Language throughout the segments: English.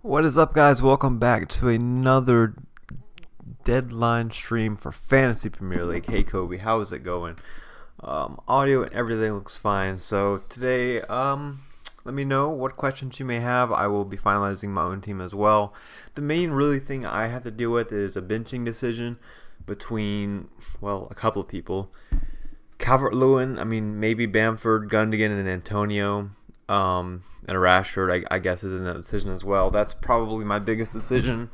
What is up, guys? Welcome back to another deadline stream for Fantasy Premier League. Hey, Kobe, how is it going? Audio and everything looks fine. So today, let me know what questions you may have. I will be finalizing my own team as well. The main really thing I have to deal with is a benching decision between, well, a couple of people. Calvert-Lewin, maybe Bamford, Gundogan, and Antonio. And Rashford, I guess, is in that decision as well. That's probably my biggest decision.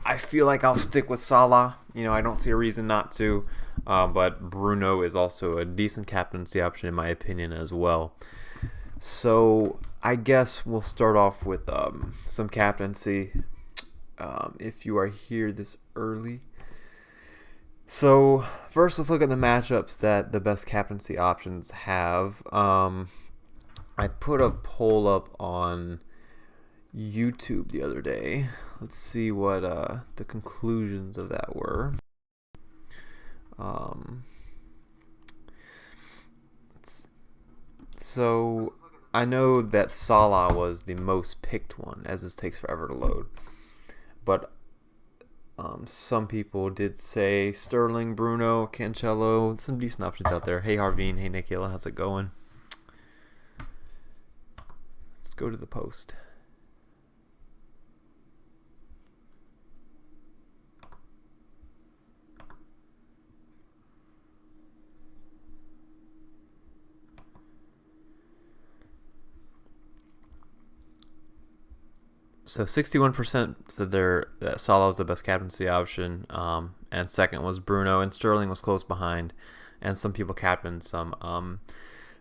I feel like I'll stick with Salah. I don't see a reason not to. But Bruno is also a decent captaincy option in my opinion as well. So I guess we'll start off with some captaincy. If you are here this early. So first, let's look at the matchups that the best captaincy options have. I put a poll up on YouTube the other day. Let's see what the conclusions of that were. So I know that Salah was the most picked one, as this takes forever to load. But some people did say Sterling, Bruno, Cancelo, some decent options out there. Hey Harveen, hey Nikhil, how's it going? Let's go to the post. So 61% said that Salah was the best captaincy option, and second was Bruno, and Sterling was close behind, and some people captained some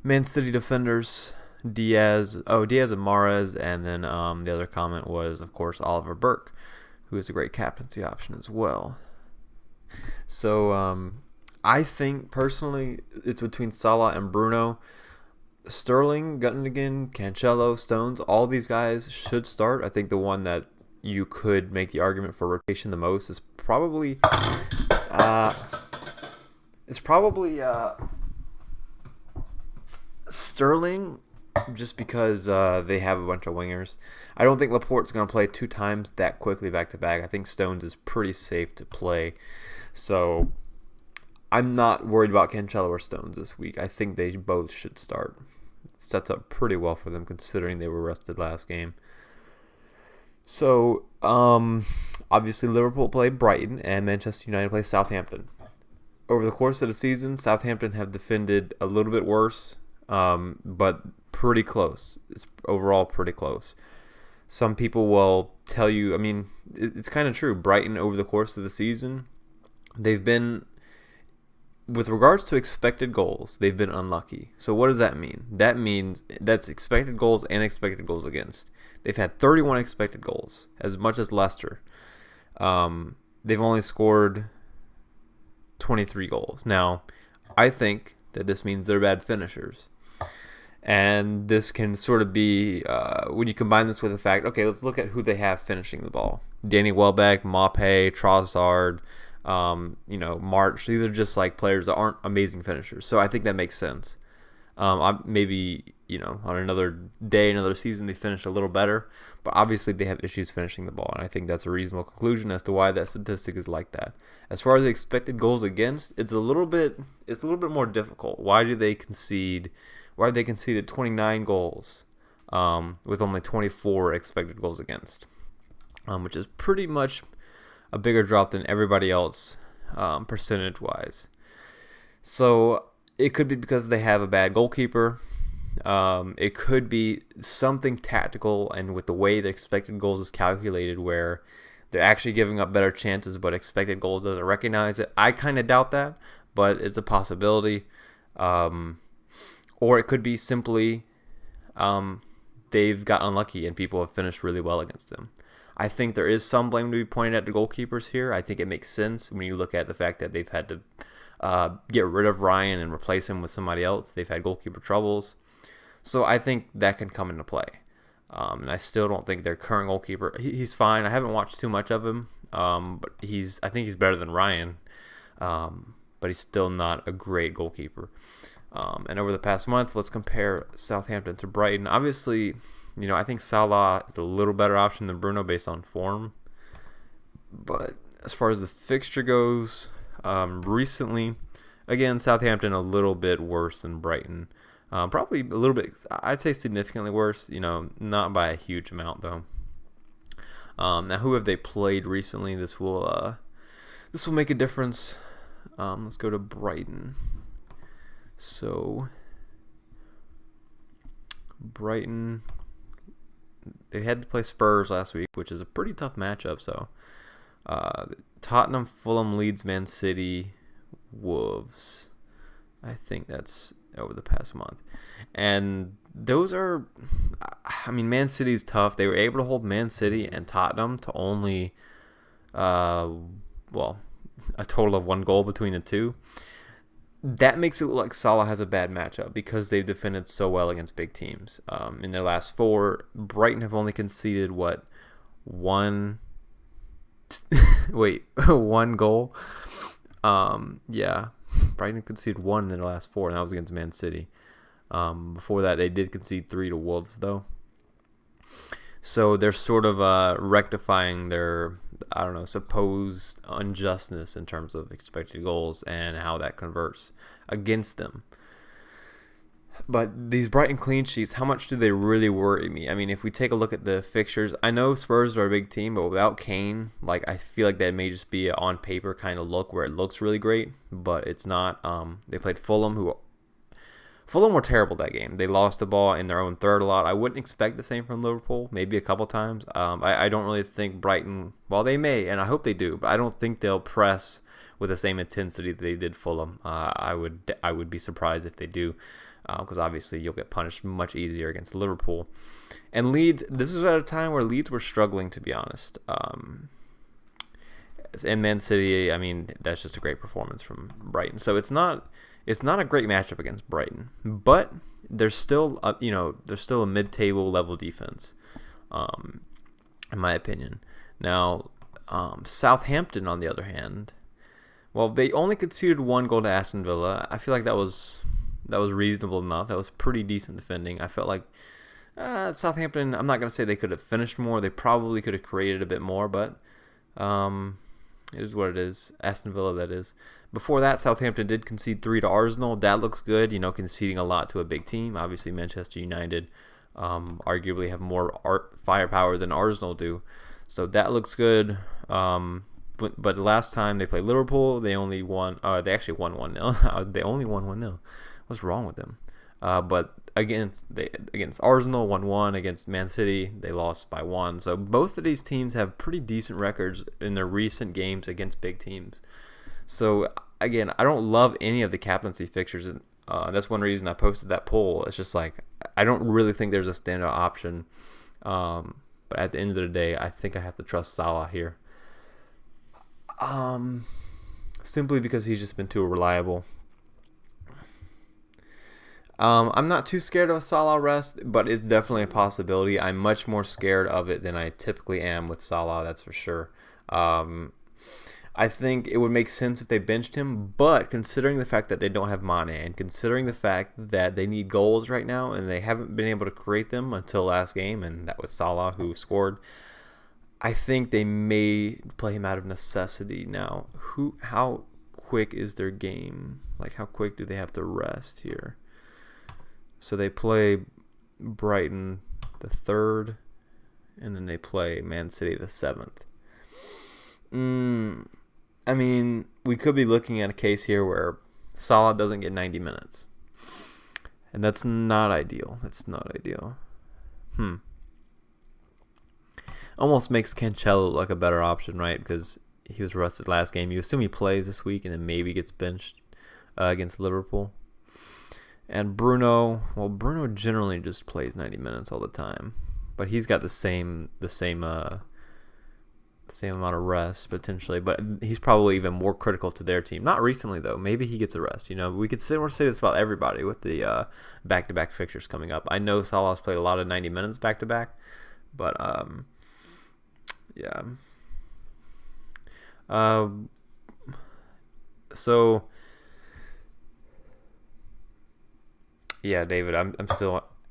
Man City defenders. Diaz and Mahrez, and then the other comment was, of course, Oliver Burke, who is a great captaincy option as well. So I think personally it's between Salah and Bruno. Sterling, Gundogan, Cancelo, Stones, all these guys should start. I think the one that you could make the argument for rotation the most is probably Sterling, just because they have a bunch of wingers. I don't think Laporte's going to play 2 times that quickly back to back. I think Stones is pretty safe to play. So I'm not worried about Cancelo or Stones this week. I think they both should start. It sets up pretty well for them considering they were rested last game. So obviously Liverpool played Brighton and Manchester United played Southampton. Over the course of the season, Southampton have defended a little bit worse, but pretty close. It's overall pretty close. Some people will tell you, it's kind of true. Brighton, over the course of the season, they've been, with regards to expected goals, they've been unlucky. So what does that mean? That means that's expected goals and expected goals against. They've had 31 expected goals, as much as Leicester. They've only scored 23 goals. Now, I think that this means they're bad finishers. And this can sort of be, when you combine this with the fact, okay, let's look at who they have finishing the ball. Danny Welbeck, Maupay, Trossard, March. These are just like players that aren't amazing finishers. So I think that makes sense. Maybe, on another day, another season, they finish a little better. But obviously they have issues finishing the ball. And I think that's a reasonable conclusion as to why that statistic is like that. As far as the expected goals against, it's a little bit more difficult. Why have they conceded 29 goals with only 24 expected goals against, which is pretty much a bigger drop than everybody else percentage-wise. So it could be because they have a bad goalkeeper. It could be something tactical, and with the way the expected goals is calculated, where they're actually giving up better chances, but expected goals doesn't recognize it. I kind of doubt that, but it's a possibility. Or it could be simply they've got unlucky and people have finished really well against them. I think there is some blame to be pointed at the goalkeepers here. I think it makes sense when you look at the fact that they've had to get rid of Ryan and replace him with somebody else. They've had goalkeeper troubles. So I think that can come into play. And I still don't think their current goalkeeper, he's fine. I haven't watched too much of him, but I think he's better than Ryan. But he's still not a great goalkeeper. And over the past month, let's compare Southampton to Brighton. Obviously, I think Salah is a little better option than Bruno based on form. But as far as the fixture goes, recently, again, Southampton a little bit worse than Brighton. Probably a little bit, I'd say significantly worse, not by a huge amount, though. Now, who have they played recently? This will make a difference. Let's go to Brighton. So, Brighton, they had to play Spurs last week, which is a pretty tough matchup. So, Tottenham, Fulham, Leeds, Man City, Wolves. I think that's over the past month. And those are, Man City's tough. They were able to hold Man City and Tottenham to only, a total of 1 goal between the two. That makes it look like Salah has a bad matchup because they've defended so well against big teams. In their last 4, Brighton have only conceded, one goal? Brighton conceded 1 in their last 4, and that was against Man City. Before that, they did concede 3 to Wolves, though. So they're sort of rectifying their, supposed unjustness in terms of expected goals and how that converts against them. But these Brighton clean sheets, how much do they really worry me? If we take a look at the fixtures, I know Spurs are a big team, but without Kane, I feel like that may just be an on paper kind of look where it looks really great, but it's not. They played Fulham, Fulham were terrible that game. They lost the ball in their own third a lot. I wouldn't expect the same from Liverpool, maybe a couple times. I don't really think Brighton, well, they may, and I hope they do, but I don't think they'll press with the same intensity that they did Fulham. I would be surprised if they do, because obviously you'll get punished much easier against Liverpool. And Leeds, this is at a time where Leeds were struggling, to be honest. And Man City, that's just a great performance from Brighton. So it's not a great matchup against Brighton, but there's still a mid-table level defense, in my opinion. Now, Southampton, on the other hand, well, they only conceded 1 goal to Aston Villa. I feel like that was reasonable enough. That was pretty decent defending. I felt like Southampton, I'm not going to say they could have finished more. They probably could have created a bit more, but it is what it is. Aston Villa, that is. Before that, Southampton did concede 3 to Arsenal. That looks good, conceding a lot to a big team. Obviously, Manchester United arguably have more firepower than Arsenal do. So that looks good. But the last time they played Liverpool, they only won. They actually won 1-0. They only won 1-0. What's wrong with them? But against Arsenal, 1-1. Against Man City, they lost by 1. So both of these teams have pretty decent records in their recent games against big teams. So again, I don't love any of the captaincy fixtures. That's one reason I posted that poll. It's just I don't really think there's a standout option. But at the end of the day, I think I have to trust Salah here. Simply because he's just been too reliable. I'm not too scared of a Salah rest, but it's definitely a possibility. I'm much more scared of it than I typically am with Salah, that's for sure. I think it would make sense if they benched him, but considering the fact that they don't have Mane and considering the fact that they need goals right now and they haven't been able to create them until last game, and that was Salah who scored, I think they may play him out of necessity. Now, how quick is their game? How quick do they have to rest here? So they play Brighton the 3rd, and then they play Man City the 7th. We could be looking at a case here where Salah doesn't get 90 minutes. And that's not ideal. Almost makes Cancelo look like a better option, right? Because he was rested last game. You assume he plays this week and then maybe gets benched against Liverpool. And Bruno generally just plays 90 minutes all the time. But he's got the same amount of rest potentially, but he's probably even more critical to their team. Not recently though. Maybe he gets a rest. We could say this about everybody with the back-to-back fixtures coming up. I know Salah's played a lot of 90 minutes back-to-back, but yeah. So yeah, David, I'm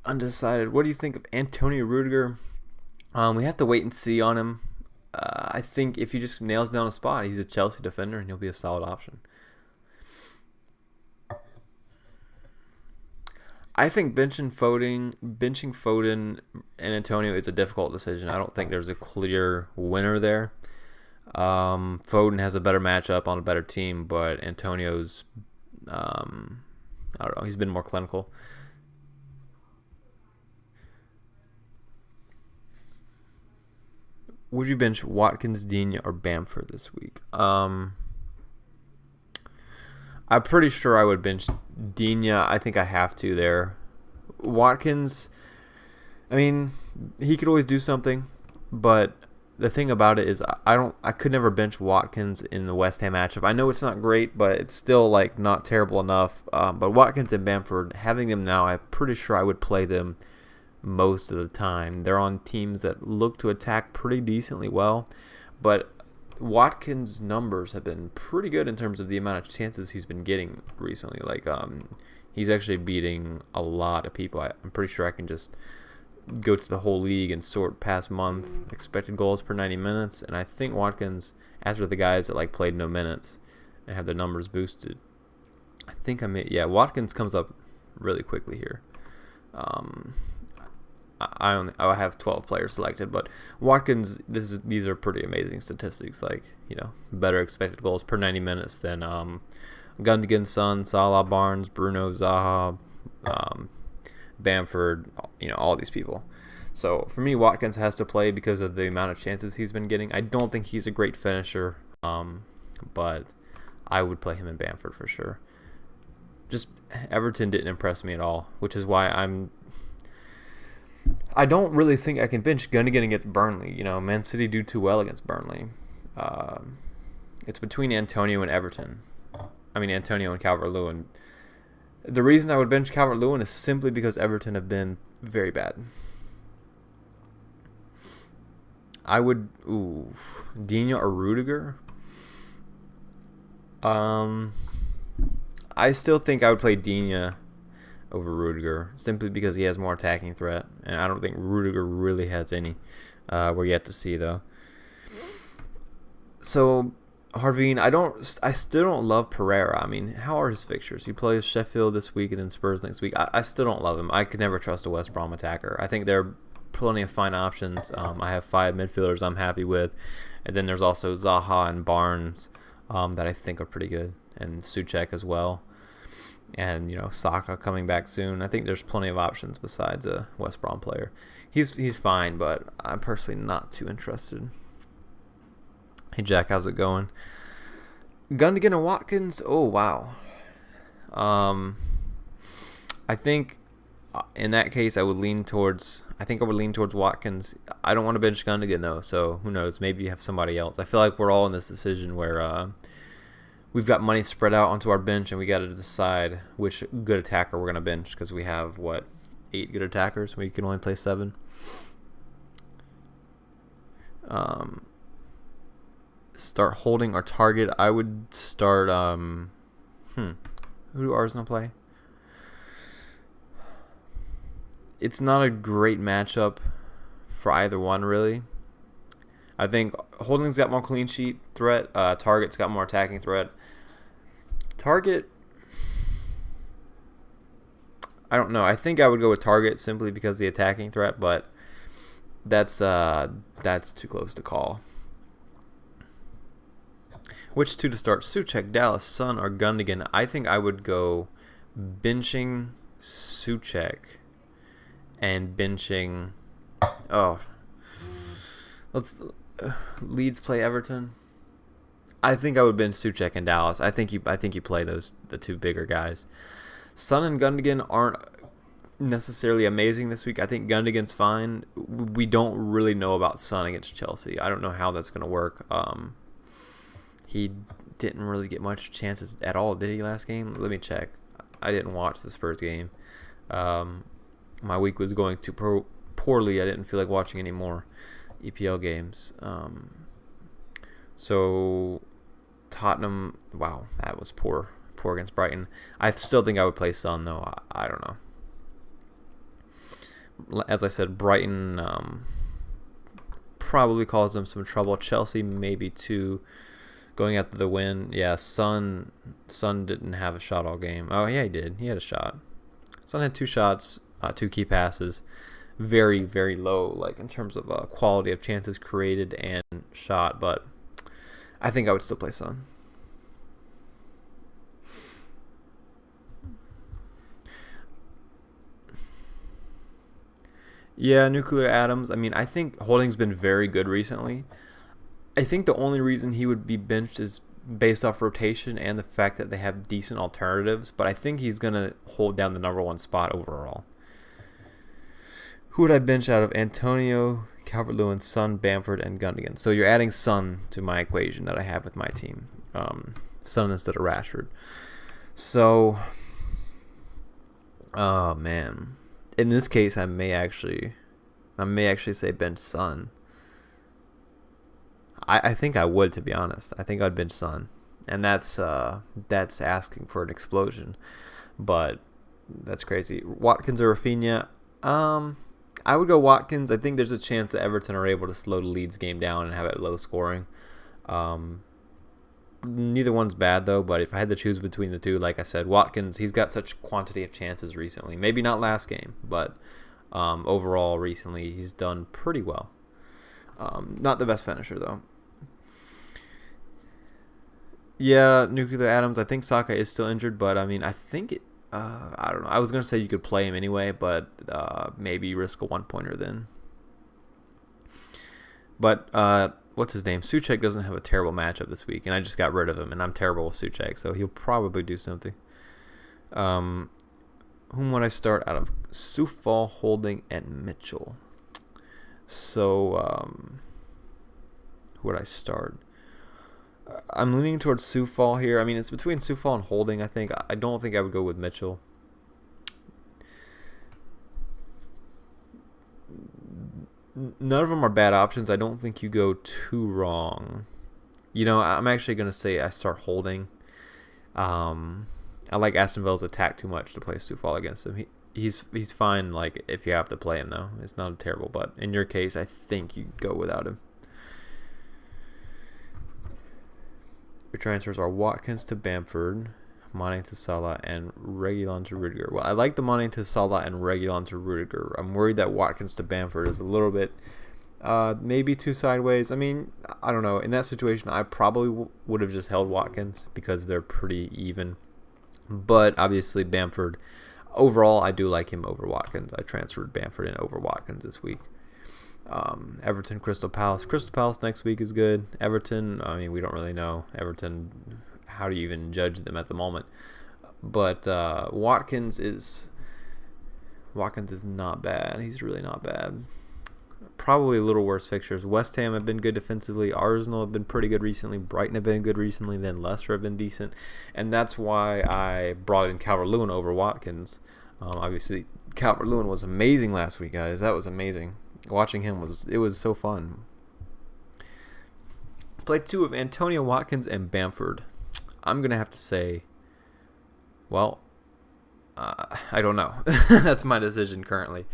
Undecided. What do you think of Antonio Rudiger? We have to wait and see on him. I think if he just nails down a spot, he's a Chelsea defender and he'll be a solid option. I think benching Foden and Antonio is a difficult decision. I don't think there's a clear winner there. Foden has a better matchup on a better team, but Antonio's, I don't know, he's been more clinical. Would you bench Watkins, Digne, or Bamford this week? I'm pretty sure I would bench Digne. I think I have to there. Watkins, I mean, he could always do something, but the thing about it is I could never bench Watkins in the West Ham matchup. I know it's not great, but it's still like not terrible enough. But Watkins and Bamford, having them now, I'm pretty sure I would play them most of the time. They're on teams that look to attack pretty decently well, but Watkins' numbers have been pretty good in terms of the amount of chances he's been getting recently. Like, he's actually beating a lot of people. I'm pretty sure I can just go to the whole league and sort past month expected goals per 90 minutes, and I think Watkins, as for the guys that like played no minutes and have their numbers boosted, I think Watkins comes up really quickly here. I have 12 players selected, but Watkins, these are pretty amazing statistics. Like, better expected goals per 90 minutes than Gundogan, Son, Salah, Barnes, Bruno, Zaha, Bamford, all these people. So for me, Watkins has to play because of the amount of chances he's been getting. I don't think he's a great finisher, but I would play him in Bamford for sure. Just Everton didn't impress me at all, which is why I don't really think I can bench Gundogan against Burnley. Man City do too well against Burnley. It's between Antonio and Everton. Antonio and Calvert-Lewin. The reason I would bench Calvert-Lewin is simply because Everton have been very bad. I would... Digne or Rudiger? I still think I would play Digne over Rudiger, simply because he has more attacking threat, and I don't think Rudiger really has any. We're yet to see, though. So, Harveen, I still don't love Pereira. How are his fixtures? He plays Sheffield this week and then Spurs next week. I still don't love him. I could never trust a West Brom attacker. I think there are plenty of fine options. I have 5 midfielders I'm happy with, and then there's also Zaha and Barnes that I think are pretty good, and Souček as well. And Saka coming back soon. I think there's plenty of options besides a West Brom player. He's fine, but I'm personally not too interested. Hey Jack, how's it going? Gundogan and Watkins. Oh wow. I think in that case I would lean towards Watkins. I don't want to bench Gundogan though, so who knows? Maybe you have somebody else. I feel like we're all in this decision where we've got money spread out onto our bench, and we got to decide which good attacker we're going to bench, because we have, 8 good attackers? We can only play 7. Start holding our target. I would start... Who do Arsenal play? It's not a great matchup for either one, really. I think Holding's got more clean sheet threat. Target's got more attacking threat. Target, I don't know. I think I would go with Target simply because of the attacking threat, but that's too close to call. Which 2 to start? Souček, Dallas, Son, or Gundogan? I think I would go benching Souček and benching... Leeds play Everton. I think I would bench Souček and Dallas. I think you play the 2 bigger guys. Son and Gundogan aren't necessarily amazing this week. I think Gundogan's fine. We don't really know about Son against Chelsea. I don't know how that's going to work. He didn't really get much chances at all, did he, last game? Let me check. I didn't watch the Spurs game. My week was going too poorly. I didn't feel like watching any more EPL games. So Tottenham, wow, that was poor against Brighton. I still think I would play Son, though. I don't know. as I said, Brighton probably caused them some trouble. Chelsea maybe too, going after the win. Yeah, Son didn't have a shot all game. Oh yeah, he did. He had a shot. Son had 2 shots, 2 key passes. Very, very low, like in terms of quality of chances created and shot. But I think I would still play Son. Yeah, Nuclear Atoms. I mean, I think Holding's been very good recently. I think the only reason he would be benched is based off rotation and the fact that they have decent alternatives. But I think he's going to hold down the #1 spot overall. Who would I bench out of Antonio, Calvert-Lewin, Son, Bamford, and Gundogan? So you're adding Son to my equation that I have with my team. Son instead of Rashford. So, oh man. In this case, I may actually say bench Son. I think I would, to be honest. I think I'd bench Son, and that's asking for an explosion, but that's crazy. Watkins or Rafinha? I would go Watkins. I think there's a chance that Everton are able to slow the Leeds game down and have it low scoring. Neither one's bad though, but if I had to choose between the two, like I said, Watkins, he's got such quantity of chances recently. Maybe not last game, but overall recently he's done pretty well. Not the best finisher though. Yeah, Nuclear Atoms. I think Saka is still injured, but I mean, I think it. I don't know. I was gonna say you could play him anyway, but maybe risk a 1-pointer then. But what's his name? Souček doesn't have a terrible matchup this week, and I just got rid of him, and I'm terrible with Souček, so he'll probably do something. Whom would I start out of? Soufal, Holding, and Mitchell. So who would I start? I'm leaning towards Soufal here. I mean, it's between Soufal and Holding, I think. I don't think I would go with Mitchell. None of them are bad options. I don't think you go too wrong. You know, I'm actually going to say I start Holding. I like Aston Villa's attack too much to play Soufal against him. He's fine, like, if you have to play him, though. It's not terrible, but in your case, I think you'd go without him. Your transfers are Watkins to Bamford, Mane to Salah, and Reguilon to Rudiger. Well, I like the Mane to Salah and Reguilon to Rudiger. I'm worried that Watkins to Bamford is a little bit, maybe too sideways. I mean, I don't know. In that situation, I probably would have just held Watkins because they're pretty even. But obviously, Bamford, overall, I do like him over Watkins. I transferred Bamford in over Watkins this week. Everton, Crystal Palace. Crystal Palace next week is good. Everton, I mean, we don't really know. Everton, how do you even judge them at the moment? But Watkins is not bad. He's really not bad. Probably a little worse fixtures. West Ham have been good defensively. Arsenal have been pretty good recently. Brighton have been good recently. Then Leicester have been decent. And that's why I brought in Calvert-Lewin over Watkins. Obviously, Calvert-Lewin was amazing last week, guys. That was amazing. Watching him was so fun. Play 2 of Antonio, Watkins, and Bamford. I'm going to have to say, well, I don't know. That's my decision currently.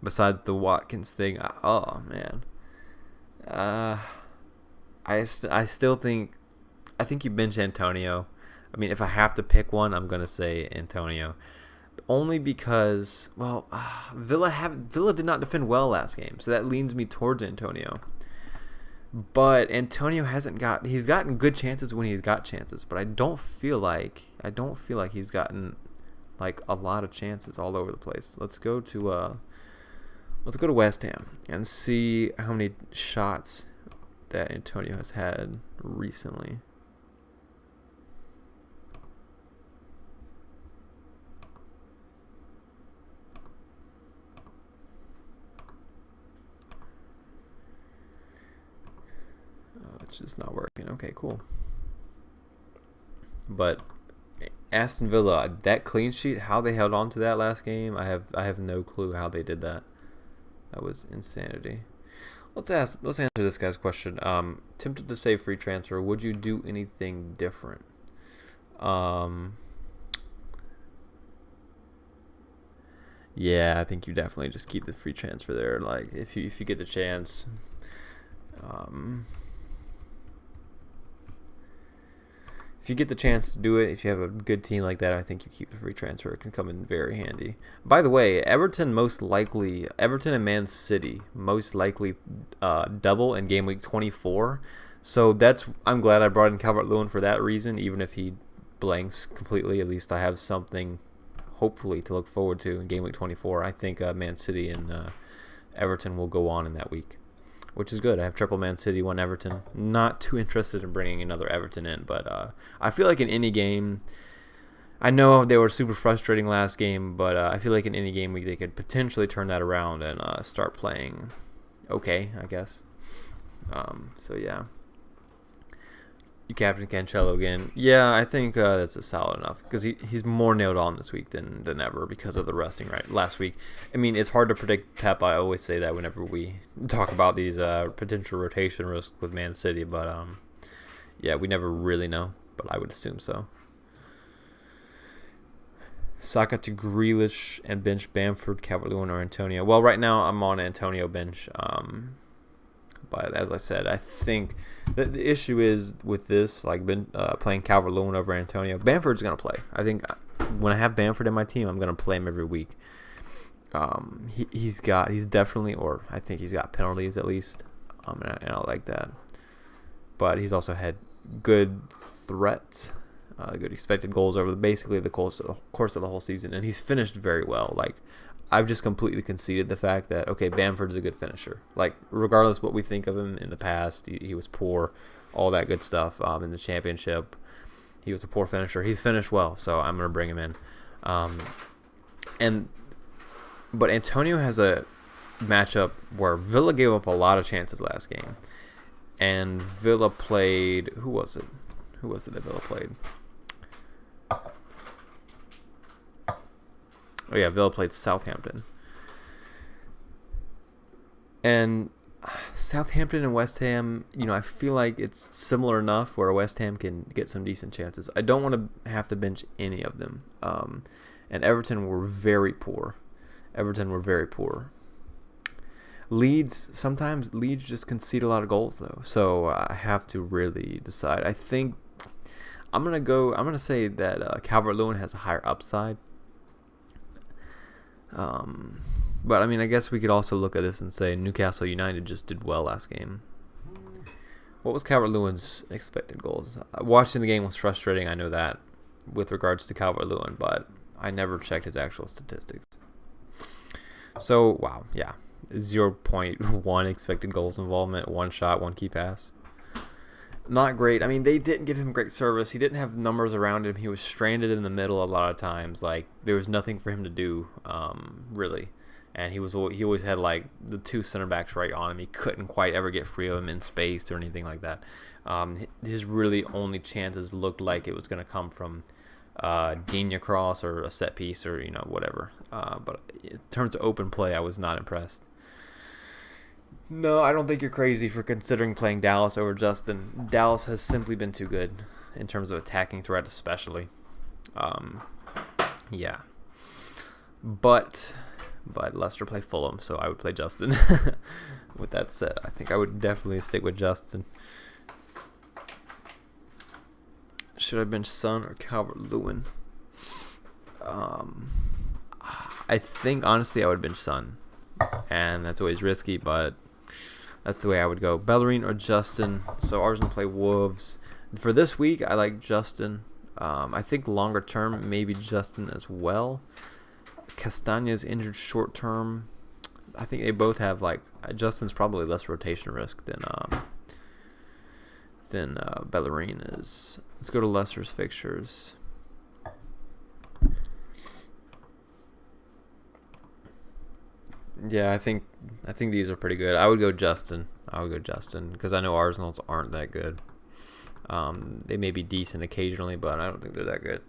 Besides the Watkins thing, oh, man. I still think, I think you bench Antonio. I mean, if I have to pick one, I'm going to say Antonio. Only because, well, Villa did not defend well last game, so that leans me towards Antonio. But Antonio he's gotten good chances when he's got chances, but I don't feel like he's gotten like a lot of chances all over the place. Let's go to West Ham and see how many shots that Antonio has had recently. It's just not working. Okay, cool. But Aston Villa, that clean sheet, how they held on to that last game, I have no clue how they did that. That was insanity. Let's answer this guy's question. Tempted to say free transfer. Would you do anything different? Yeah, I think you definitely just keep the free transfer there. Like if you get the chance. Um, if you get the chance to do it, if you have a good team like that, I think you keep the free transfer. It can come in very handy. By the way, Everton and Man City most likely double in game week 24. So I'm glad I brought in Calvert-Lewin for that reason. Even if he blanks completely, at least I have something hopefully to look forward to in game week 24. I think Man City and Everton will go on in that week, which is good. I have triple Man City, 1 Everton. Not too interested in bringing another Everton in, but I feel like in any game, I know they were super frustrating last game, but I feel like in any game week they could potentially turn that around and start playing okay, I guess. So yeah. You captain Cancelo again. Yeah, I think that's a solid enough because he's more nailed on this week than ever because of the resting right last week. I mean, it's hard to predict Pep. I always say that whenever we talk about these potential rotation risks with Man City, but yeah, we never really know. But I would assume so. Saka to Grealish and bench Bamford, Calvert-Lewin, or Antonio. Well, right now I'm on Antonio bench. But as I said, I think the issue is with this, like playing Calvert-Lewin over Antonio. Bamford's going to play. I think when I have Bamford in my team, I'm going to play him every week. He's definitely, or I think he's got penalties at least, and I like that. But he's also had good threats, good expected goals over basically the course of the whole season, and he's finished very well. Like, I've just completely conceded the fact that, okay, Bamford's a good finisher. Like, regardless what we think of him in the past, he was poor, all that good stuff in the championship. He was a poor finisher. He's finished well, so I'm going to bring him in. But Antonio has a matchup where Villa gave up a lot of chances last game. And Villa played... Who was it that Villa played? Oh, yeah, Villa played Southampton. And Southampton and West Ham, I feel like it's similar enough where West Ham can get some decent chances. I don't want to have to bench any of them. And Everton were very poor. Sometimes Leeds just concede a lot of goals, though. So I have to really decide. I think I'm going to say that Calvert-Lewin has a higher upside. But I mean, I guess we could also look at this and say Newcastle United just did well last game. What was Calvert-Lewin's expected goals? Watching the game was frustrating, I know that, with regards to Calvert-Lewin, but I never checked his actual statistics. So, wow, yeah. 0.1 expected goals involvement, 1 shot, 1 key pass. Not great. I mean, they didn't give him great service. He didn't have numbers around him. He was stranded in the middle a lot of times. Like, there was nothing for him to do, really. And he always had, like, the 2 center backs right on him. He couldn't quite ever get free of him in space or anything like that. His really only chances looked like it was going to come from Digne cross or a set piece or, whatever. But in terms of open play, I was not impressed. No, I don't think you're crazy for considering playing Dallas over Justin. Dallas has simply been too good in terms of attacking threat, especially. Yeah. But Leicester play Fulham, so I would play Justin. With that said, I think I would definitely stick with Justin. Should I bench Son or Calvert-Lewin? I think, honestly, I would bench Son. And that's always risky, but that's the way I would go. Bellerin or Justin. So Arsenal play Wolves. For this week, I like Justin. I think longer term, maybe Justin as well. Castagna's injured short term. I think they both have, like, Justin's probably less rotation risk than Bellerin is. Let's go to Leicester's fixtures. Yeah, I think these are pretty good. I would go Justin because I know Arsenal's aren't that good. They may be decent occasionally, but I don't think they're that good.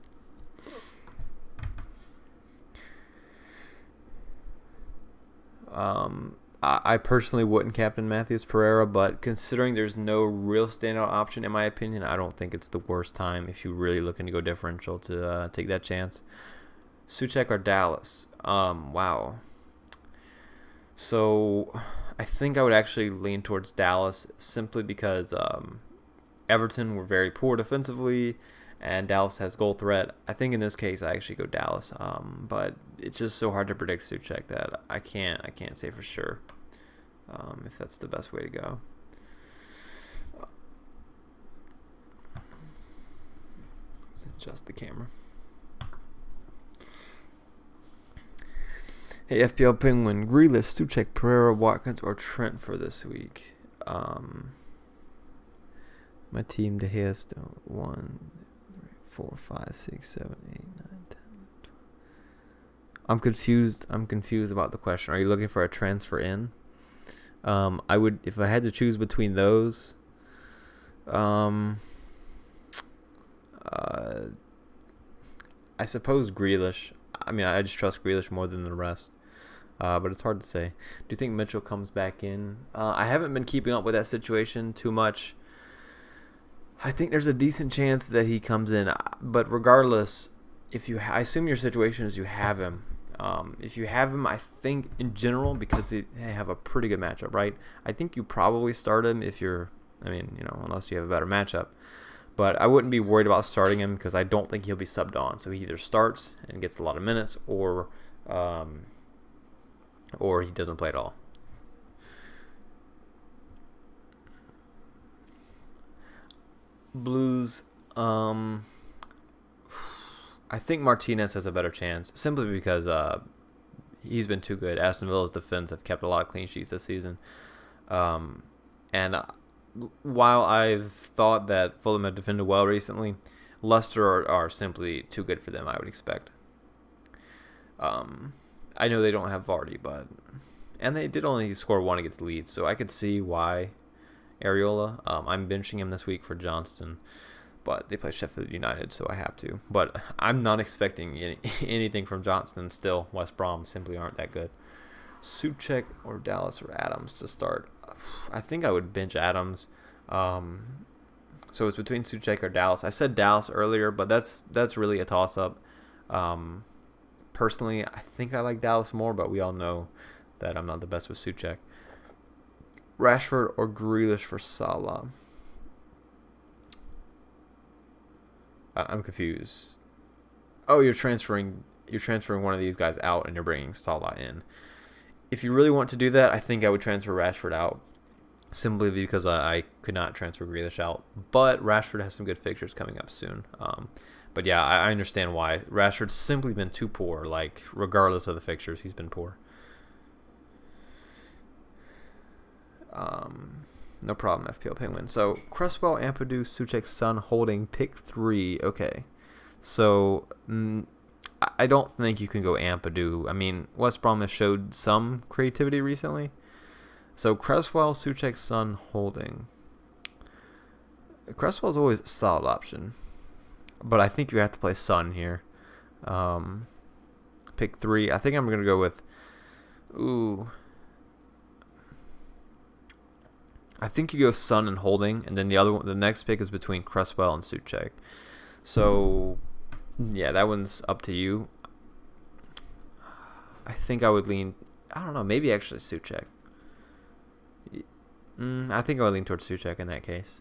I personally wouldn't captain Matheus Pereira, but considering there's no real standout option, in my opinion, I don't think it's the worst time if you're really looking to go differential to take that chance. Souček or Dallas? Wow. So I think I would actually lean towards Dallas simply because Everton were very poor defensively, and Dallas has goal threat. I think in this case I actually go Dallas. But it's just so hard to predict Souček that I can't say for sure if that's the best way to go. Let's adjust the camera. Hey, FPL Penguin, Grealish, Souček, Pereira, Watkins, or Trent for this week. My team, De Gea, 1, 3, 4, 5, 6, 7, 8, 9, 10, 12. I'm confused about the question. Are you looking for a transfer in? I would, if I had to choose between those. I suppose Grealish. I mean, I just trust Grealish more than the rest. But it's hard to say. Do you think Mitchell comes back in? I haven't been keeping up with that situation too much. I think there's a decent chance that he comes in. But regardless, I assume your situation is you have him. If you have him, I think in general, because they have a pretty good matchup, right? I think you probably start him if you're, unless you have a better matchup. But I wouldn't be worried about starting him because I don't think he'll be subbed on. So he either starts and gets a lot of minutes, or he doesn't play at all. Blues, I think Martinez has a better chance simply because he's been too good. Aston Villa's defense have kept a lot of clean sheets this season. And while I've thought that Fulham have defended well recently, Leicester are simply too good for them, I would expect. I know they don't have Vardy, and they did only score one against Leeds, so I could see why Areola. I'm benching him this week for Johnston, but they play Sheffield United, so I have to. But I'm not expecting anything from Johnston still. West Brom simply aren't that good. Souček or Dallas or Adams to start. I think I would bench Adams. So it's between Souček or Dallas. I said Dallas earlier, but that's really a toss-up. Personally, I think I like Dallas more, but we all know that I'm not the best with Souček. Rashford or Grealish for Salah? I'm confused. Oh, you're transferring one of these guys out and you're bringing Salah in. If you really want to do that, I think I would transfer Rashford out, simply because I could not transfer Grealish out. But Rashford has some good fixtures coming up soon. But yeah, I understand why. Rashford's simply been too poor. Like, regardless of the fixtures, he's been poor. No problem, FPL Penguin. So, Cresswell, Ampadu, Souček, Son, Holding, pick 3. Okay. So, I don't think you can go Ampadu. I mean, West Brom has showed some creativity recently. So, Cresswell, Souček, Son, Holding. Cresswell's always a solid option. But I think you have to play Son here. Pick 3. I think I'm going to go with... I think you go Son and Holding, and then the next pick is between Cresswell and Souček. So, yeah, that one's up to you. I think I would lean... I don't know, maybe actually Souček. I think I would lean towards Souček in that case.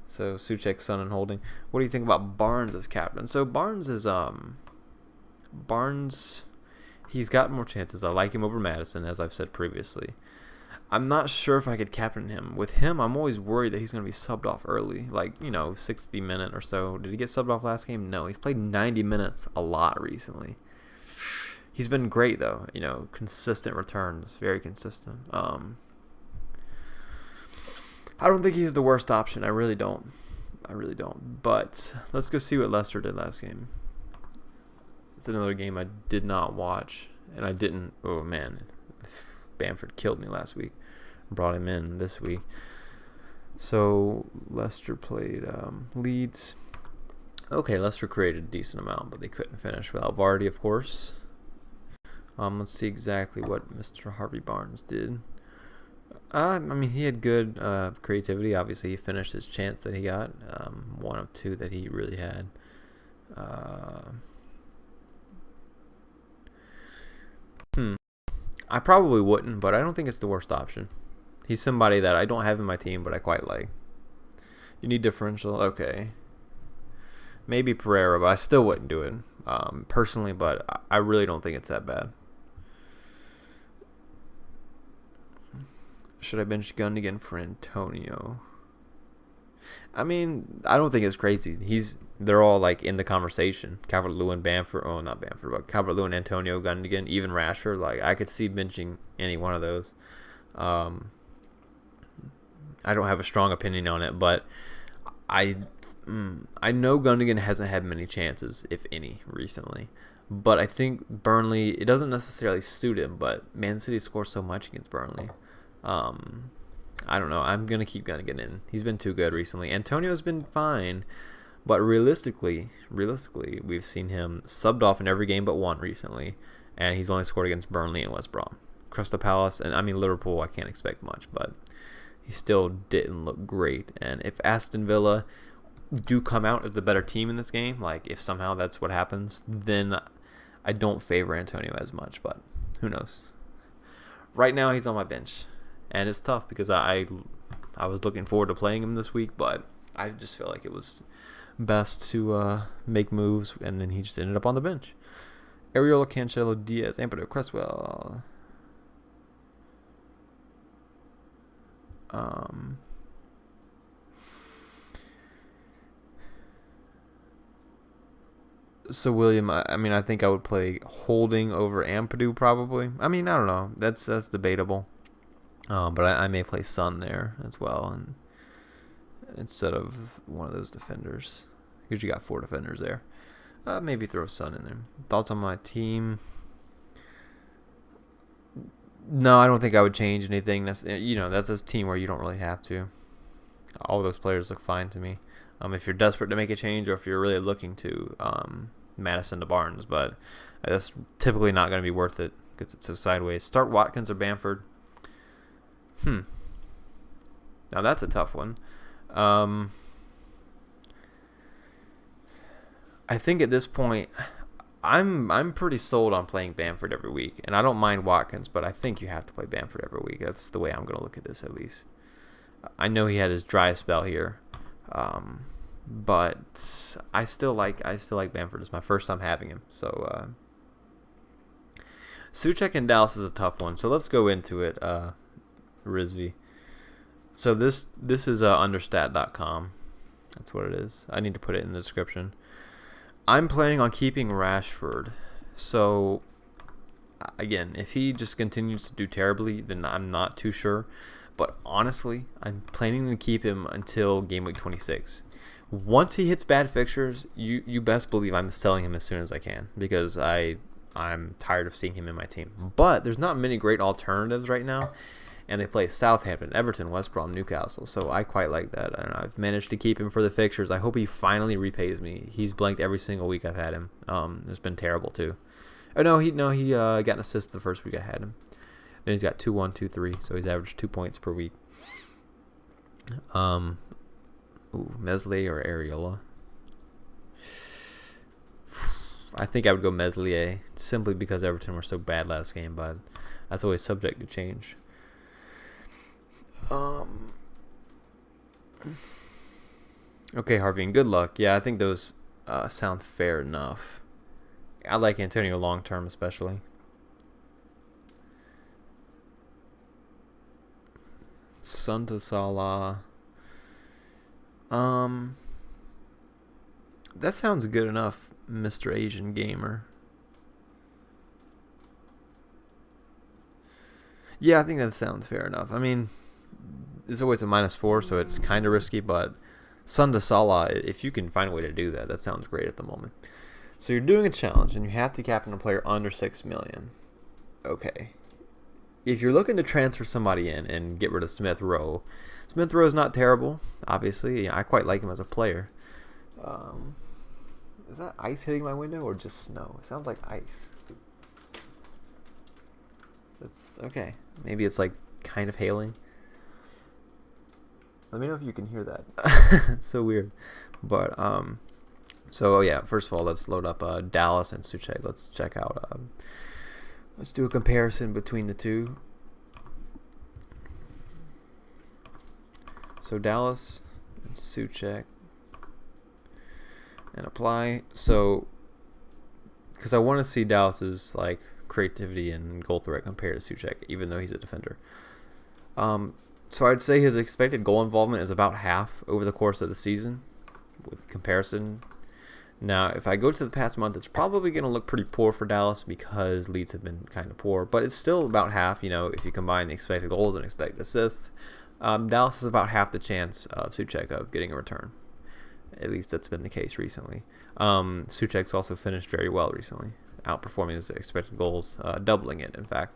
So, Souček, Son, and Holding. What do you think about Barnes as captain? So, Barnes is... Barnes, he's got more chances. I like him over Madison, as I've said previously. I'm not sure if I could captain him. With him, I'm always worried that he's going to be subbed off early. Like, 60 minute or so. Did he get subbed off last game? No. He's played 90 minutes a lot recently. He's been great, though. Consistent returns. Very consistent. I don't think he's the worst option. I really don't. But let's go see what Leicester did last game. It's another game I did not watch. And I didn't... Oh, man. Bamford killed me last week. Brought him in this week. So, Leicester played Leeds. Okay, Leicester created a decent amount, but they couldn't finish without Vardy, of course. Let's see exactly what Mr. Harvey Barnes did. He had good creativity. Obviously, he finished his chance that he got. One of two that he really had. I probably wouldn't, but I don't think it's the worst option. He's somebody that I don't have in my team, but I quite like. You need differential? Okay. Maybe Pereira, but I still wouldn't do it personally, but I really don't think it's that bad. Should I bench Gundogan for Antonio? I mean, I don't think it's crazy. They're all like in the conversation. Calvert-Lewin, Bamford. Oh, not Bamford, but Calvert-Lewin, Antonio, Gundogan, even Rashford. Like I could see benching any one of those. I don't have a strong opinion on it, but I know Gundogan hasn't had many chances, if any, recently. But I think Burnley, it doesn't necessarily suit him, but Man City scores so much against Burnley. I don't know. I'm going to keep Gundogan in. He's been too good recently. Antonio's been fine, but realistically, we've seen him subbed off in every game but one recently, and he's only scored against Burnley and West Brom. Crystal Palace, and I mean Liverpool, I can't expect much, but he still didn't look great. And if Aston Villa do come out as the better team in this game, like if somehow that's what happens, then I don't favor Antonio as much, but who knows. Right now he's on my bench, and it's tough because I was looking forward to playing him this week, but I just feel like it was best to make moves, and then he just ended up on the bench. Areola, Cancelo, Diaz, Ampado, Cresswell. So William, I mean, I think I would play Holding over Ampadu probably. I mean, I don't know. That's debatable. But I may play Son there as well, and instead of one of those defenders, because you got 4 defenders there. Maybe throw Son in there. Thoughts on my team? No, I don't think I would change anything. That's a team where you don't really have to. All those players look fine to me. If you're desperate to make a change, or if you're really looking to, Madison to Barnes, but that's typically not going to be worth it because it's so sideways. Start Watkins or Bamford. Now that's a tough one. I think at this point, I'm pretty sold on playing Bamford every week, and I don't mind Watkins, but I think you have to play Bamford every week. That's the way I'm going to look at this, at least. I know he had his dry spell here, but I still like Bamford. It's my first time having him, so Souček and Dallas is a tough one. So let's go into it, Rizvi. So this is understat.com. That's what it is. I need to put it in the description. I'm planning on keeping Rashford. So, again, if he just continues to do terribly, then I'm not too sure. But honestly, I'm planning to keep him until Gameweek 26. Once he hits bad fixtures, you best believe I'm selling him as soon as I can, because I'm tired of seeing him in my team. But there's not many great alternatives right now. And they play Southampton, Everton, West Brom, Newcastle. So I quite like that. I don't know, I've managed to keep him for the fixtures. I hope he finally repays me. He's blanked every single week I've had him. It's been terrible too. Oh no, he got an assist the first week I had him. Then he's got 2, 1, 2, 3. So he's averaged 2 points per week. Meslier or Areola? I think I would go Meslier, simply because Everton were so bad last game, but that's always subject to change. Okay, Harvey, and good luck. Yeah, I think those sound fair enough. I like Antonio long term, especially. Son to Salah. That sounds good enough, Mr. Asian Gamer. Yeah, I think that sounds fair enough. I mean, it's always a -4, so it's kind of risky, but Son to Salah, if you can find a way to do that, that sounds great at the moment. So you're doing a challenge, and you have to captain a player under 6 million. Okay. If you're looking to transfer somebody in and get rid of Smith Rowe is not terrible, obviously. I quite like him as a player. Is that ice hitting my window or just snow? It sounds like ice. It's okay. Maybe it's like kind of hailing. Let me know if you can hear that. It's so weird. But so yeah, first of all, let's load up Dallas and Souček. Let's check out Let's do a comparison between the two. So Dallas and Souček, and apply. So, because I want to see Dallas's like creativity and goal threat compared to Souček, even though he's a defender. So I'd say his expected goal involvement is about half over the course of the season, with comparison. Now, if I go to the past month, it's probably going to look pretty poor for Dallas because Leeds have been kind of poor, but it's still about half. You know, if you combine the expected goals and expected assists, Dallas has about half the chance of Souček of getting a return. At least that's been the case recently. Souček's also finished very well recently, outperforming his expected goals, doubling it, in fact.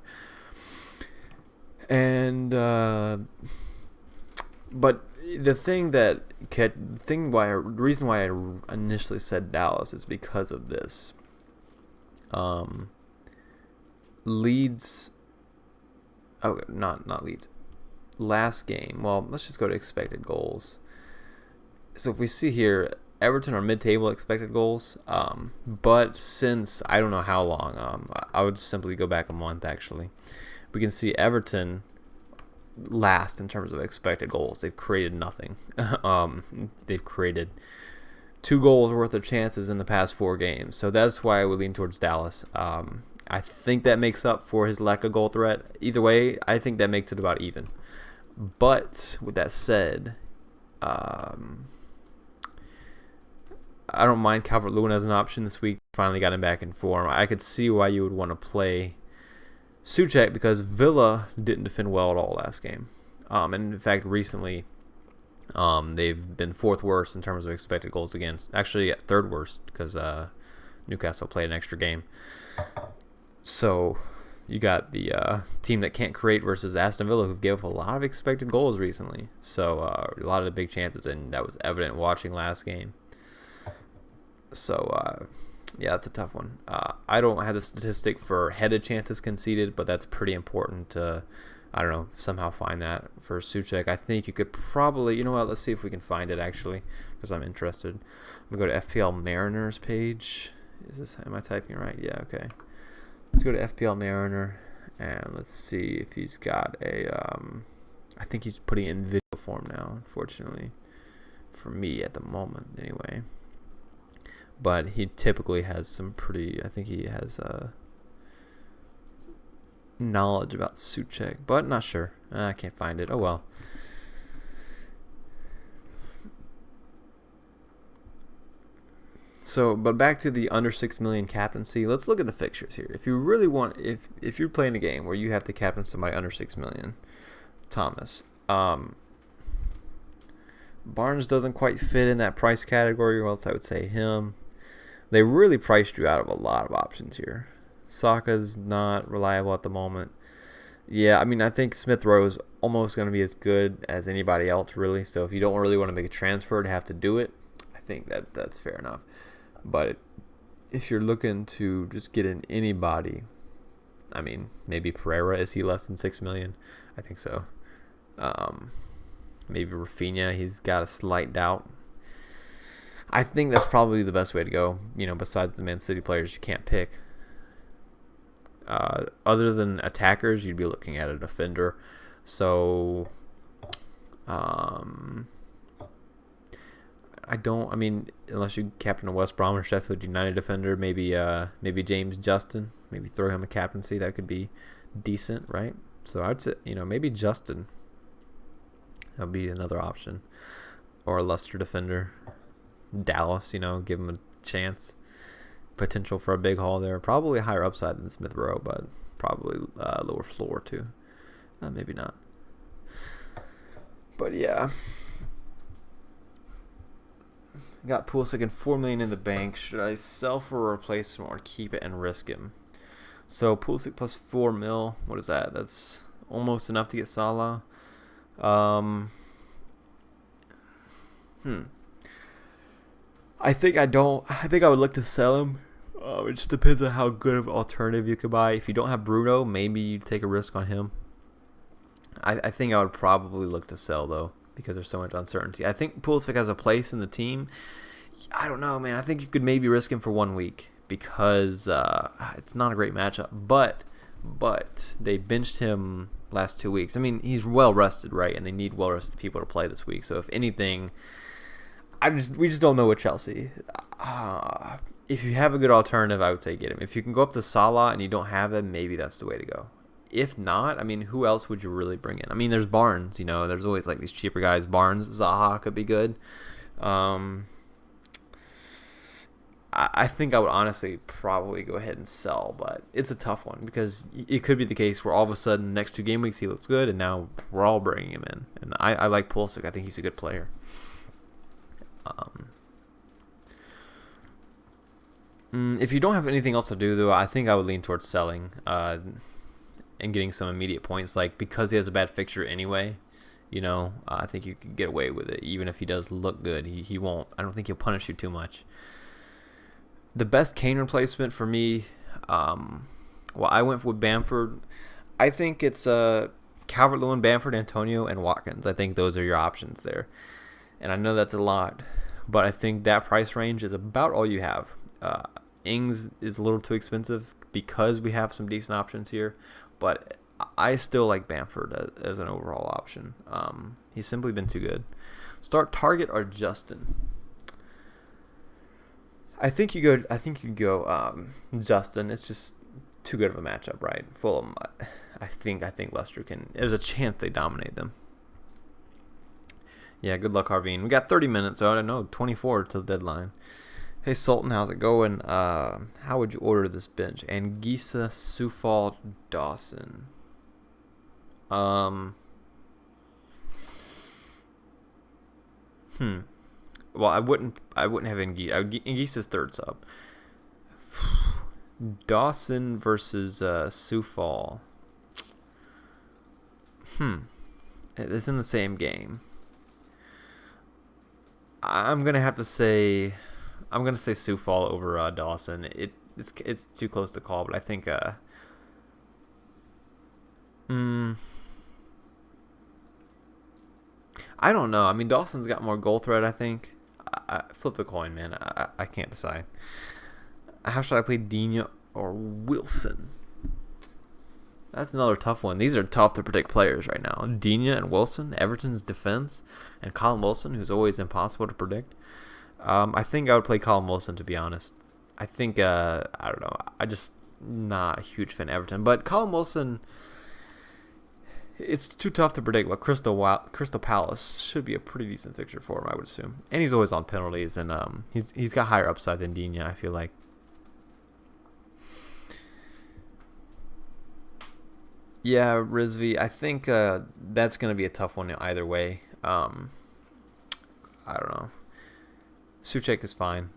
And but the reason why I initially said Dallas is because of this. Leeds. Oh, not Leeds. Last game. Well, let's just go to expected goals. So if we see here, Everton are mid-table expected goals, but since I don't know how long, I would simply go back a month actually. We can see Everton last in terms of expected goals. They've created nothing. They've created 2 goals worth of chances in the past 4 games. So that's why I would lean towards Dallas. I think that makes up for his lack of goal threat. Either way, I think that makes it about even. But with that said, I don't mind Calvert-Lewin as an option this week. Finally got him back in form. I could see why you would want to play Souček because Villa didn't defend well at all last game. And in fact, recently, they've been 4th worst in terms of expected goals against. Actually, 3rd worst because Newcastle played an extra game. So you got the team that can't create versus Aston Villa, who've gave up a lot of expected goals recently. So a lot of the big chances, and that was evident watching last game. So, yeah, that's a tough one. I don't have the statistic for headed chances conceded, but that's pretty important to, I don't know, somehow find that for Souček. I think you could probably, you know what, let's see if we can find it actually, because I'm interested. I'm going to go to FPL Mariners page. Am I typing right? Yeah, okay. Let's go to FPL Mariner, and let's see if he's got a, I think he's putting it in video form now, unfortunately, for me at the moment, anyway. But he typically has some pretty, I think he has knowledge about Souček, but not sure. I can't find it. Oh, well. So, but back to the under 6 million captaincy. Let's look at the fixtures here. If you really want, if you're playing a game where you have to captain somebody under 6 million, Thomas. Barnes doesn't quite fit in that price category, or else I would say him. They really priced you out of a lot of options here. Saka's not reliable at the moment. Yeah, I mean, I think Smith Rowe is almost going to be as good as anybody else, really. So if you don't really want to make a transfer to have to do it, I think that's fair enough. But if you're looking to just get in anybody, I mean, maybe Pereira, is he less than 6 million? I think so. Maybe Rafinha, he's got a slight doubt. I think that's probably the best way to go, you know, besides the Man City players you can't pick. Other than attackers, you'd be looking at a defender. So, unless you captain a West Brom or Sheffield United defender, maybe James Justin, maybe throw him a captaincy. That could be decent, right? So I'd say, you know, maybe Justin. That would be another option. Or a Leicester defender. Dallas, you know, give him a chance. Potential for a big haul there. Probably a higher upside than Smith Rowe, but probably lower floor too. Maybe not. But yeah. Got Pulisic and 4 million in the bank. Should I sell for a replacement or keep it and risk him? So Pulisic plus 4 mil. What is that? That's almost enough to get Salah. I think I would look to sell him. It just depends on how good of an alternative you could buy. If you don't have Bruno, maybe you take a risk on him. I think I would probably look to sell, though, because there's so much uncertainty. I think Pulisic has a place in the team. I don't know, man. I think you could maybe risk him for 1 week because it's not a great matchup. But but they benched him last 2 weeks. I mean, he's well rested, right? And they need well rested people to play this week. So if anything, we just don't know with Chelsea. If you have a good alternative, I would say get him. If you can go up to Salah and you don't have him, maybe that's the way to go. If not, I mean, who else would you really bring in? I mean, there's Barnes. There's always like these cheaper guys. Barnes, Zaha could be good. I think I would honestly probably go ahead and sell, but it's a tough one because it could be the case where all of a sudden the next 2 game weeks he looks good, and now we're all bringing him in. And I like Pulisic. I think he's a good player. If you don't have anything else to do, though, I think I would lean towards selling and getting some immediate points. Like, because he has a bad fixture anyway, I think you could get away with it. Even if he does look good, he won't. I don't think he'll punish you too much. The best Kane replacement for me, I went with Bamford. I think it's Calvert-Lewin, Bamford, Antonio, and Watkins. I think those are your options there. And I know that's a lot, but I think that price range is about all you have. Ings is a little too expensive because we have some decent options here, but I still like Bamford as an overall option. He's simply been too good. Start Target or Justin. I think you go Justin. It's just too good of a matchup, right? Fulham. I think Leicester can. There's a chance they dominate them. Yeah, good luck, Harveen. We got 30 minutes, so I don't know, 24 till the deadline. Hey, Sultan, how's it going? How would you order this bench? Anguissa, Sufal, Dawson. Well, I wouldn't have Anguissa. Anguissa's third sub. Dawson versus Sufal. It's in the same game. I'm gonna say Sufal over Dawson. It's too close to call, but I think I don't know. I mean, Dawson's got more goal threat, I think. I flip the coin, man. I can't decide. How should I play Digne or Wilson? That's another tough one. These are tough to predict players right now. Digne and Wilson, Everton's defense, and Colin Wilson, who's always impossible to predict. I think I would play Colin Wilson, to be honest. I think, I don't know. I'm just not a huge fan of Everton. But Colin Wilson, it's too tough to predict. But Crystal Palace should be a pretty decent fixture for him, I would assume. And he's always on penalties, and he's got higher upside than Digne, I feel like. Yeah, Rizvi, I think that's going to be a tough one either way. I don't know. Souček is fine.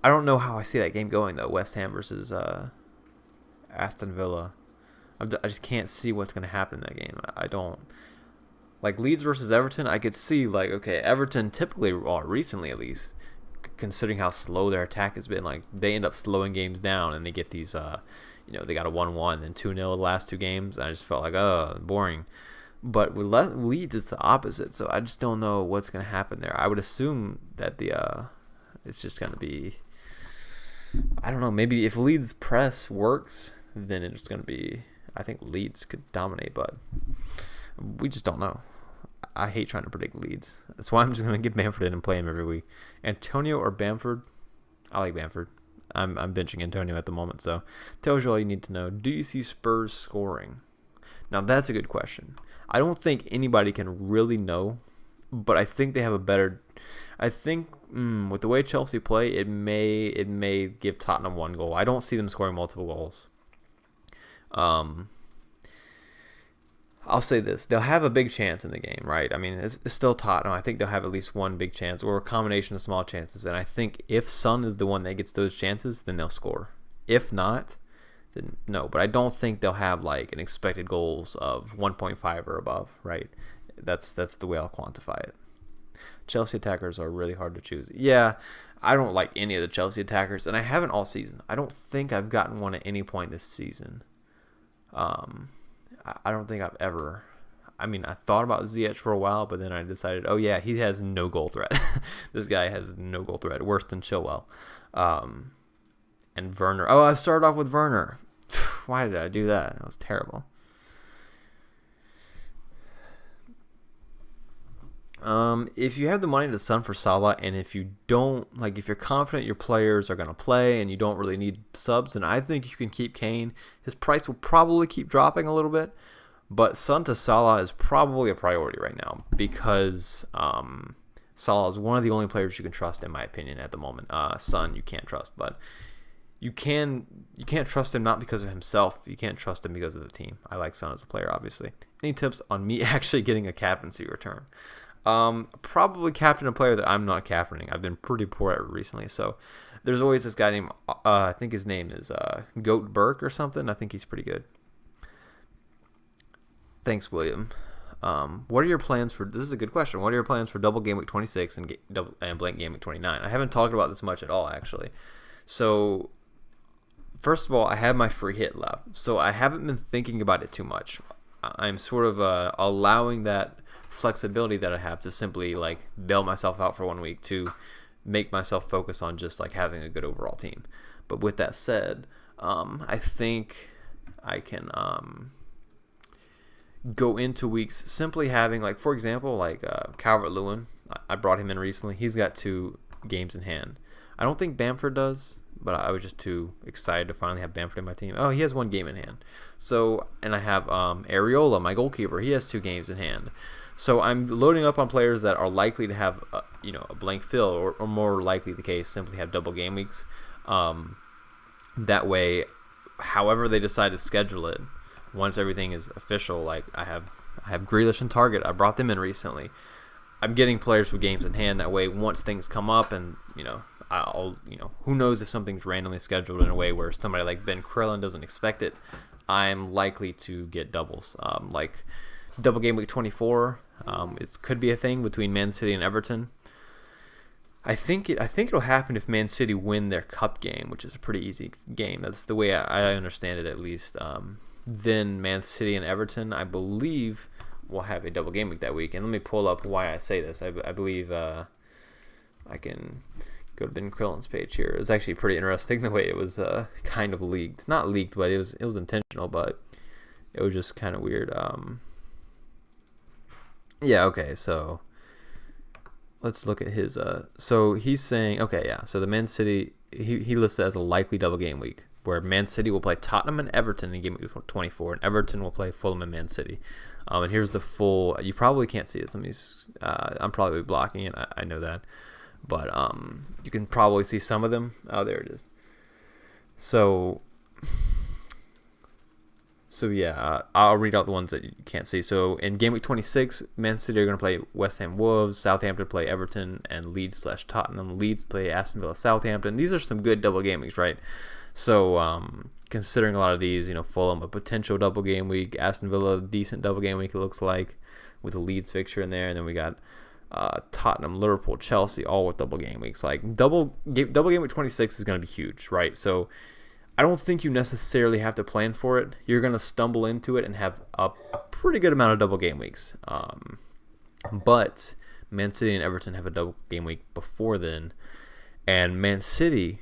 I don't know how I see that game going, though. West Ham versus Aston Villa. I just can't see what's going to happen in that game. I don't. Like, Leeds versus Everton, I could see, like, okay, Everton typically, or recently at least, considering how slow their attack has been, like, they end up slowing games down and they get these, they got a 1-1 and 2-0 the last 2 games. And I just felt like, boring. But with Leeds, it's the opposite. So I just don't know what's going to happen there. I would assume that it's just going to be, I don't know, maybe if Leeds' press works, then it's going to be, I think Leeds could dominate, but we just don't know. I hate trying to predict Leeds. That's why I'm just going to get Bamford in and play him every week. Antonio or Bamford? I like Bamford. I'm benching Antonio at the moment, so tells you all you need to know. Do you see Spurs scoring? Now, that's a good question. I don't think anybody can really know, but I think they have a better. I think with the way Chelsea play, it may give Tottenham 1 goal. I don't see them scoring multiple goals. I'll say this: they'll have a big chance in the game, right? I mean, it's still Tottenham. I think they'll have at least one big chance or a combination of small chances. And I think if Son is the one that gets those chances, then they'll score. If not, then no. But I don't think they'll have like an expected goals of 1.5 or above, right? That's the way I'll quantify it. Chelsea attackers are really hard to choose. Yeah, I don't like any of the Chelsea attackers, and I haven't all season. I don't think I've gotten one at any point this season. I don't think I've ever. I mean, I thought about Ziyech for a while, but then I decided, oh yeah, he has no goal threat. This guy has no goal threat, worse than Chilwell. And Werner. Oh, I started off with Werner. Why did I do that? That was terrible. If you have the money to sub for Salah, and if you don't, like, if you're confident your players are going to play and you don't really need subs, then I think you can keep Kane. His price will probably keep dropping a little bit, but Son to Salah is probably a priority right now because Salah is one of the only players you can trust, in my opinion, at the moment. Son you can't trust, but you can't trust him not because of himself. You can't trust him because of the team. I like Son as a player, obviously. Any tips on me actually getting a captaincy return? Probably captain a player that I'm not captaining. I've been pretty poor at it recently. So there's always this guy named, I think his name is Goat Burke or something. I think he's pretty good. Thanks, William. What are your plans for, this is a good question. What are your plans for double game week 26 and blank game week 29? I haven't talked about this much at all, actually. So first of all, I have my free hit left. So I haven't been thinking about it too much. I'm sort of allowing that flexibility that I have to simply like bail myself out for 1 week to make myself focus on just like having a good overall team. But with that said, I think I can go into weeks simply having, like, for example, like Calvert-Lewin. I brought him in recently. He's got 2 games in hand. I don't think Bamford does, but I was just too excited to finally have Bamford in my team. Oh, he has 1 game in hand. So, and I have Areola, my goalkeeper. He has 2 games in hand. So I'm loading up on players that are likely to have, a blank fill, or more likely the case, simply have double game weeks. That way, however they decide to schedule it, once everything is official, like I have Grealish and Target. I brought them in recently. I'm getting players with games in hand. That way, once things come up, and I'll who knows if something's randomly scheduled in a way where somebody like Ben Krillin doesn't expect it, I'm likely to get doubles. Like double game week 24. It could be a thing between Man City and Everton. I think it'll happen if Man City win their cup game, which is a pretty easy game. That's the way I understand it, at least. Then Man City and Everton, I believe, will have a double game week that week. And let me pull up why I say this. I believe I can go to Ben Krillin's page here. It's actually pretty interesting the way it was kind of leaked. Not leaked, but it was intentional, but it was just kind of weird. Yeah, okay, so let's look at his so he's saying, okay, yeah, so the Man City, he lists it as a likely double game week where Man City will play Tottenham and Everton in game week 24, and Everton will play Fulham and Man City. And here's the full, you probably can't see this. I'm probably blocking it, I know that, but you can probably see some of them. Oh, there it is. So yeah, I'll read out the ones that you can't see. So in game week 26, Man City are going to play West Ham Wolves, Southampton play Everton, and Leeds/Tottenham. Leeds play Aston Villa Southampton. These are some good double game weeks, right? So considering a lot of these, Fulham a potential double game week, Aston Villa decent double game week, it looks like, with a Leeds fixture in there, and then we got Tottenham, Liverpool, Chelsea, all with double game weeks. Like double game week 26 is going to be huge, right? So I don't think you necessarily have to plan for it. You're going to stumble into it and have a pretty good amount of double game weeks. But Man City and Everton have a double game week before then. And Man City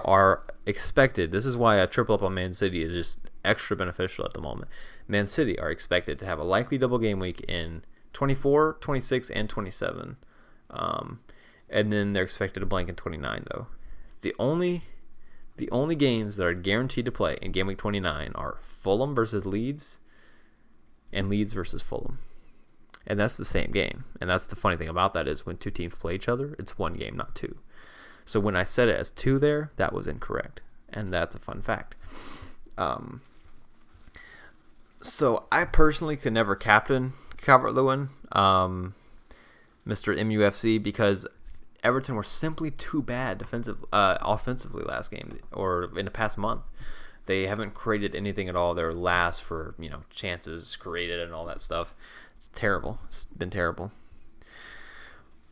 are expected, this is why a triple up on Man City is just extra beneficial at the moment. Man City are expected to have a likely double game week in 24, 26, and 27. And then they're expected to blank in 29, though. The only games that are guaranteed to play in game week 29 are Fulham versus Leeds and Leeds versus Fulham. And that's the same game. And that's the funny thing about that is when 2 teams play each other, it's 1 game, not 2. So when I said it as 2 there, that was incorrect. And that's a fun fact. So I personally could never captain Calvert-Lewin, Mr. MUFC, because Everton were simply too bad offensively last game, or in the past month. They haven't created anything at all. They're last for chances created and all that stuff. It's terrible. It's been terrible.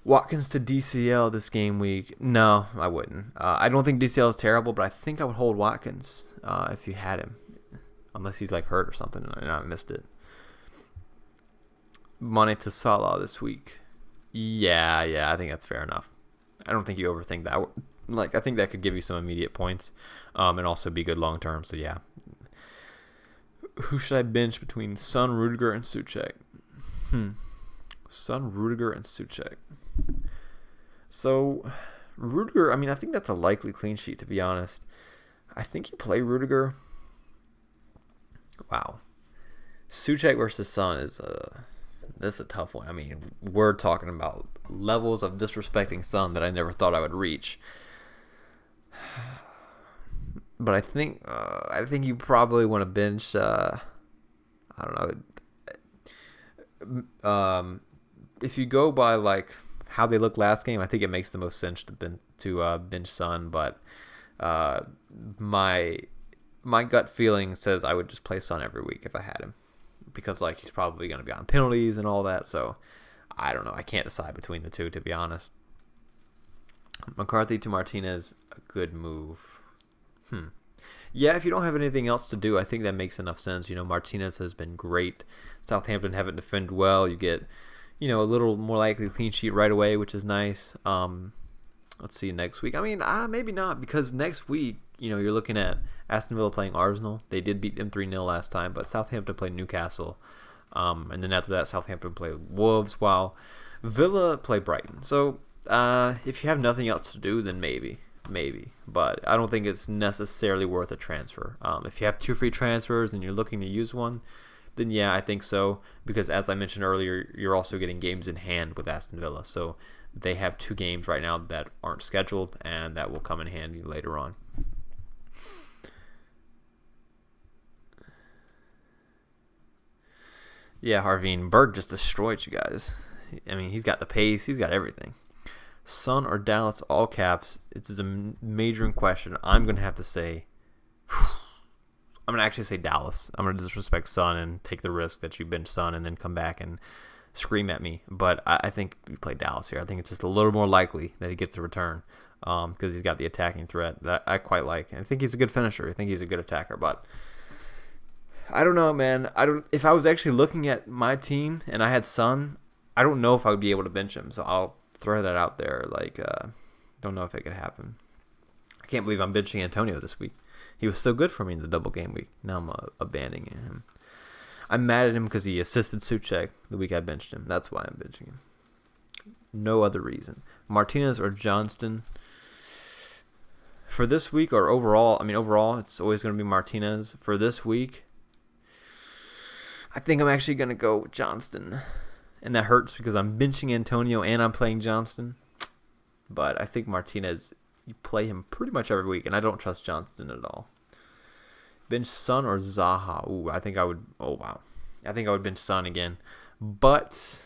Watkins to DCL this game week. No, I wouldn't. I don't think DCL is terrible, but I think I would hold Watkins if you had him, unless he's like hurt or something and I missed it. Mane to Salah this week. Yeah, I think that's fair enough. I don't think you overthink that. Like, I think that could give you some immediate points, and also be good long term. So yeah, Who should I bench between Son, Rudiger, and Souček? Son, Rudiger, and Souček. So, Rudiger, I mean, I think that's a likely clean sheet, to be honest. I think you play Rudiger. Wow. Souček versus Son that's a tough one. I mean, we're talking about levels of disrespecting Son that I never thought I would reach. But I think you probably want to bench. I don't know. If you go by like how they looked last game, I think it makes the most sense to bench Son. But my gut feeling says I would just play Son every week if I had him, because like he's probably going to be on penalties and all that. So I don't know. I can't decide between the two, to be honest. McCarthy to Martinez, a good move. Yeah, if you don't have anything else to do, I think that makes enough sense. Martinez has been great. Southampton haven't defended well. You get, a little more likely clean sheet right away, which is nice. Let's see next week. I mean, maybe not, because next week, you're looking at Aston Villa playing Arsenal. They did beat them 3-0 last time, but Southampton played Newcastle. And then after that, Southampton played Wolves, while Villa play Brighton. So if you have nothing else to do, then maybe, but I don't think it's necessarily worth a transfer. If you have 2 free transfers and you're looking to use one, then yeah, I think so, because as I mentioned earlier, you're also getting games in hand with Aston Villa, so they have 2 games right now that aren't scheduled, and that will come in handy later on. Yeah, Harveen Berg just destroyed you guys. I mean, he's got the pace, he's got everything. Son or Dallas, all caps. It's a major in question. I'm going to have to say, I'm going to actually say Dallas. I'm going to disrespect Son and take the risk that you bench Son and then come back and scream at me. But I think you play Dallas here. I think it's just a little more likely that he gets a return because he's got the attacking threat that I quite like. And I think he's a good finisher. I think he's a good attacker. But I don't know, man. If I was actually looking at my team and I had Son, I don't know if I would be able to bench him. So I'll throw that out there. Don't know if it could happen. I can't believe I'm benching Antonio this week. He was so good for me in the double game week. Now I'm abandoning him. I'm mad at him because he assisted Souček the week I benched him. That's why I'm benching him. No other reason. Martinez or Johnston. For this week or overall, it's always going to be Martinez. For this week, I think I'm actually going to go with Johnston. And that hurts because I'm benching Antonio and I'm playing Johnston. But I think Martinez, you play him pretty much every week, and I don't trust Johnston at all. Bench Son or Zaha? Ooh, I think I would. Oh wow, I think I would bench Son again. But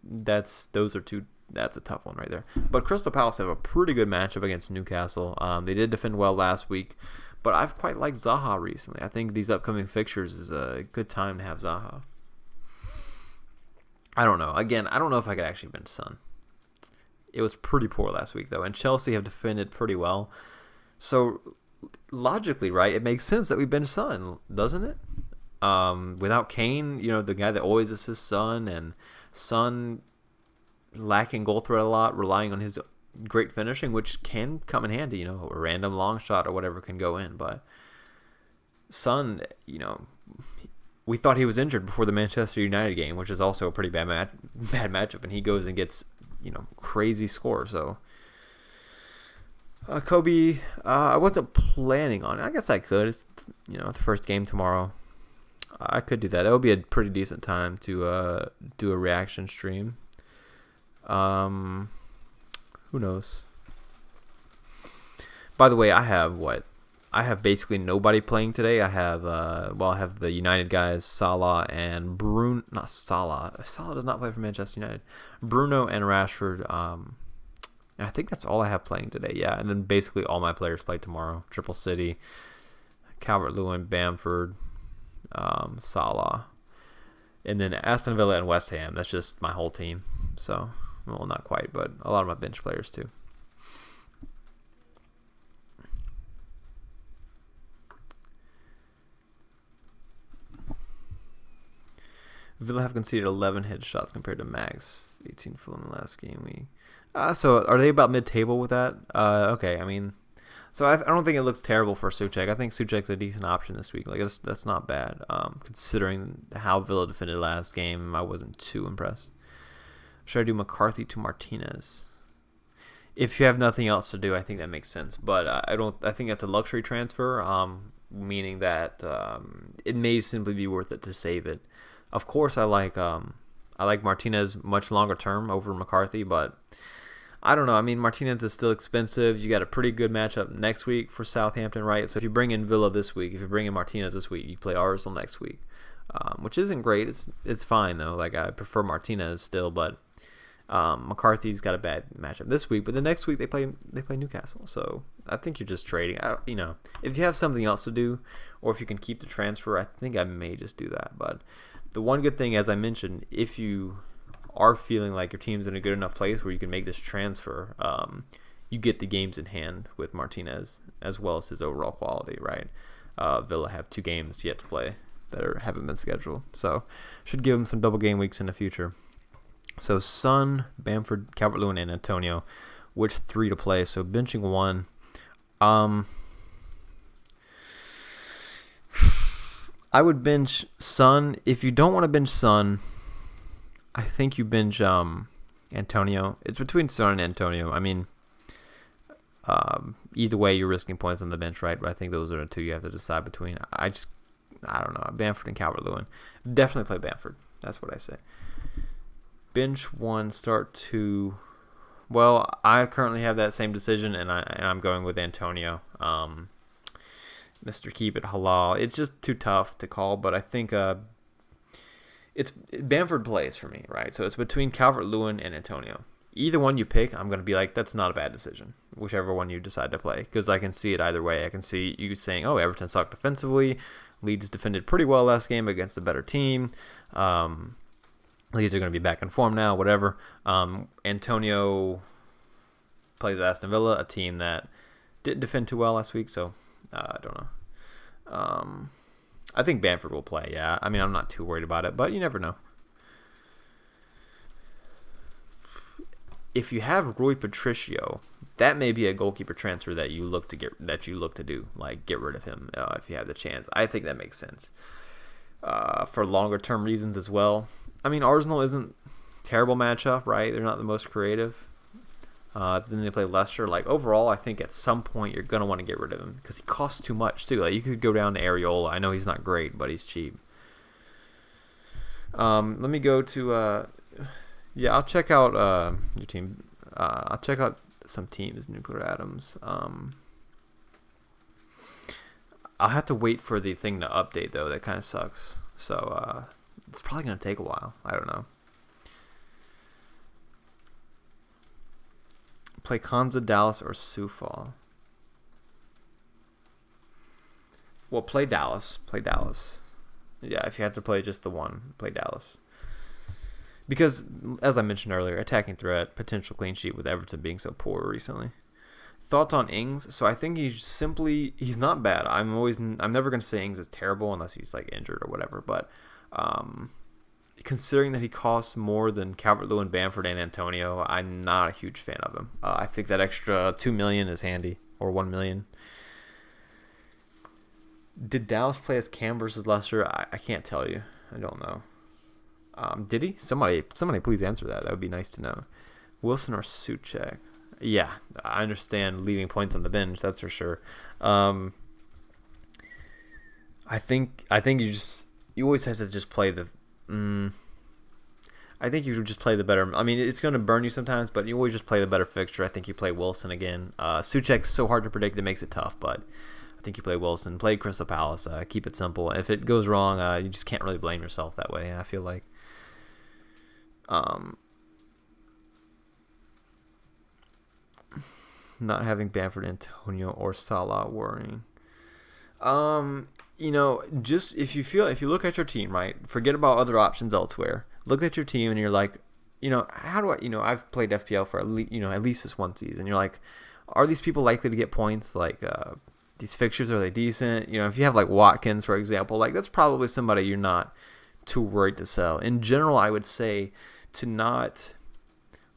that's a tough one right there. But Crystal Palace have a pretty good matchup against Newcastle. They did defend well last week, but I've quite liked Zaha recently. I think these upcoming fixtures is a good time to have Zaha. I don't know. Again, I don't know if I could actually bench Son. It was pretty poor last week, though, and Chelsea have defended pretty well. So, logically, right, it makes sense that we bench Son, doesn't it? Without Kane, the guy that always assists Son, and Son lacking goal threat a lot, relying on his great finishing, which can come in handy, a random long shot or whatever can go in. But Son, we thought he was injured before the Manchester United game, which is also a pretty bad matchup, and he goes and gets, crazy score. So Kobe, I wasn't planning on it. I guess I could. It's the first game tomorrow. I could do that. That would be a pretty decent time to do a reaction stream. Who knows? By the way, I have basically nobody playing today. I have the United guys, Salah and Bruno. Not Salah. Salah does not play for Manchester United. Bruno and Rashford. And I think that's all I have playing today. Yeah, and then basically all my players play tomorrow. Triple City, Calvert-Lewin, Bamford, Salah, and then Aston Villa and West Ham. That's just my whole team. So, well, not quite, but a lot of my bench players too. Villa have conceded 11 headshots compared to Max 18 for in the last game week. So are they about mid-table with that? Okay, I mean, So I don't think it looks terrible for Souček. I think Souček's a decent option this week. Like that's not bad, considering how Villa defended last game. I wasn't too impressed. Should I do McCarthy to Martinez? If you have nothing else to do, I think that makes sense. But I don't. I think that's a luxury transfer, meaning that it may simply be worth it to save it. Of course, I like Martinez much longer term over McCarthy, but I don't know. I mean, Martinez is still expensive. You got a pretty good matchup next week for Southampton, right? So if you bring in Villa this week, if you bring in Martinez this week, you play Arsenal next week, which isn't great. It's fine though. Like I prefer Martinez still, but McCarthy's got a bad matchup this week. But the next week they play Newcastle. So I think you're just trading. If you have something else to do, or if you can keep the transfer, I think I may just do that. But the one good thing, as I mentioned, if you are feeling like your team's in a good enough place where you can make this transfer, you get the games in hand with Martinez as well as his overall quality, right? Villa have 2 games yet to play that haven't been scheduled, so should give them some double game weeks in the future. So Son, Bamford, Calvert-Lewin, and Antonio, which 3 to play? So benching 1. I would bench Son. If you don't want to bench Son, I think you bench Antonio. It's between Son and Antonio. I mean, either way, you're risking points on the bench, right? But I think those are the 2 you have to decide between. I don't know. Bamford and Calvert-Lewin. Definitely play Bamford. That's what I say. Bench 1, start 2. Well, I currently have that same decision, and I'm going with Antonio. Mr. Keep It Halal. It's just too tough to call, but I think it's Bamford plays for me, right? So it's between Calvert-Lewin and Antonio. Either one you pick, I'm going to be like, that's not a bad decision, whichever one you decide to play, because I can see it either way. I can see you saying, oh, Everton sucked defensively. Leeds defended pretty well last game against a better team. Leeds are going to be back in form now, whatever. Antonio plays Aston Villa, a team that didn't defend too well last week, so I don't know. I think Bamford will play, yeah. I mean, I'm not too worried about it, but you never know. If you have Rui Patricio, that may be a goalkeeper transfer that you look to do, like get rid of him if you have the chance. I think that makes sense for longer term reasons as well. I mean, Arsenal isn't a terrible matchup, right? They're not the most creative. Then they play Leicester. Like overall, I think at some point you're gonna want to get rid of him because he costs too much too. Like you could go down to Areola. I know he's not great, but he's cheap. Let me go to I'll check out your team. I'll check out some teams. Nuclear Atoms. I'll have to wait for the thing to update though. That kind of sucks. So it's probably gonna take a while. I don't know. Play Konza, Dallas, or Sufal. Well, play Dallas. Play Dallas. Yeah, if you had to play just the one, play Dallas. Because, as I mentioned earlier, attacking threat, potential clean sheet with Everton being so poor recently. Thoughts on Ings? So I think he's not bad. I'm never going to say Ings is terrible unless he's like injured or whatever. But considering that he costs more than Calvert-Lewin, Bamford, and Antonio, I'm not a huge fan of him. I think that extra $2 million is handy, or $1 million. Did Dallas play as Cam versus Leicester? I can't tell you. I don't know. Did he? Somebody please answer that. That would be nice to know. Wilson or Souček? Yeah, I understand leaving points on the bench. That's for sure. I think you always have to just play the. I think you should just play the better. I mean, it's going to burn you sometimes, but you always just play the better fixture. I think you play Wilson again. Souček's so hard to predict; it makes it tough. But I think you play Wilson. Play Crystal Palace. Keep it simple. If it goes wrong, you just can't really blame yourself that way. I feel like. Not having Bamford, Antonio, or Salah worrying. Just if you look at your team, right, forget about other options elsewhere. Look at your team and you're like, how do I, I've played FPL for at least this one season. You're like, are these people likely to get points? Like, these fixtures, are they decent? If you have like Watkins, for example, like that's probably somebody you're not too worried to sell. In general, I would say to not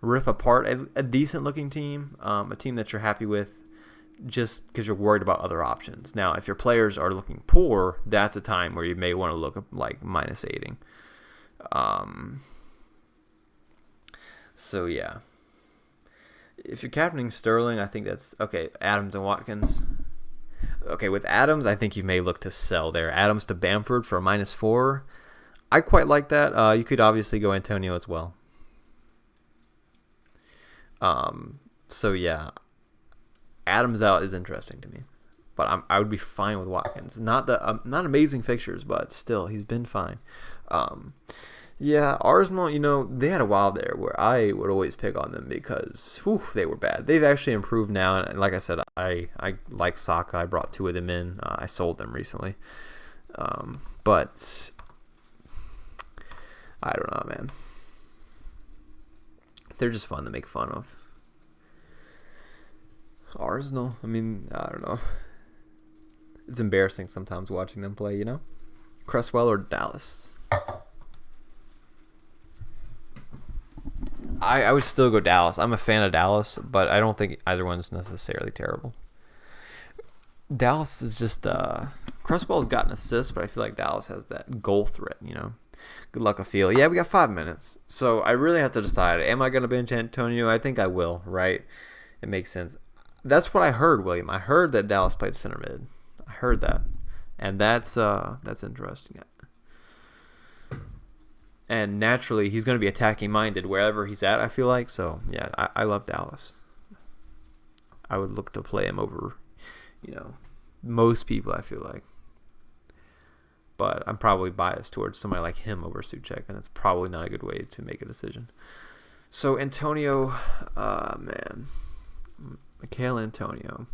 rip apart a decent looking team, a team that you're happy with. just because you're worried about other options. Now, if your players are looking poor, that's a time where you may want to look like minus aiding. So yeah, if you're captaining Sterling, I think that's okay. Adams and Watkins. Okay, with Adams, I think you may look to sell there. Adams to Bamford for a -4. I quite like that. You could obviously go Antonio as well. So yeah, Adams out is interesting to me, but I would be fine with Watkins. Not amazing fixtures, but still he's been fine. Yeah, Arsenal, they had a while there where I would always pick on them because they were bad. They've actually improved now, and like I said, I like Saka. I brought 2 of them in. I sold them recently, but I don't know, man. They're just fun to make fun of. Arsenal, I mean, I don't know. It's embarrassing sometimes watching them play, Cresswell or Dallas? I would still go Dallas. I'm a fan of Dallas, but I don't think either one's necessarily terrible. Dallas is just Cresswell's got an assist, but I feel like Dallas has that goal threat, Good luck, I feel. Yeah, we got 5 minutes. So I really have to decide, am I going to bench Antonio? I think I will, right? It makes sense. That's what I heard, William. I heard that Dallas played center mid. I heard that. And that's interesting. And naturally, he's going to be attacking minded wherever he's at, I feel like. So, yeah, I love Dallas. I would look to play him over, most people, I feel like. But I'm probably biased towards somebody like him over Souček, and that's probably not a good way to make a decision. So, Antonio, man. Mikel Antonio.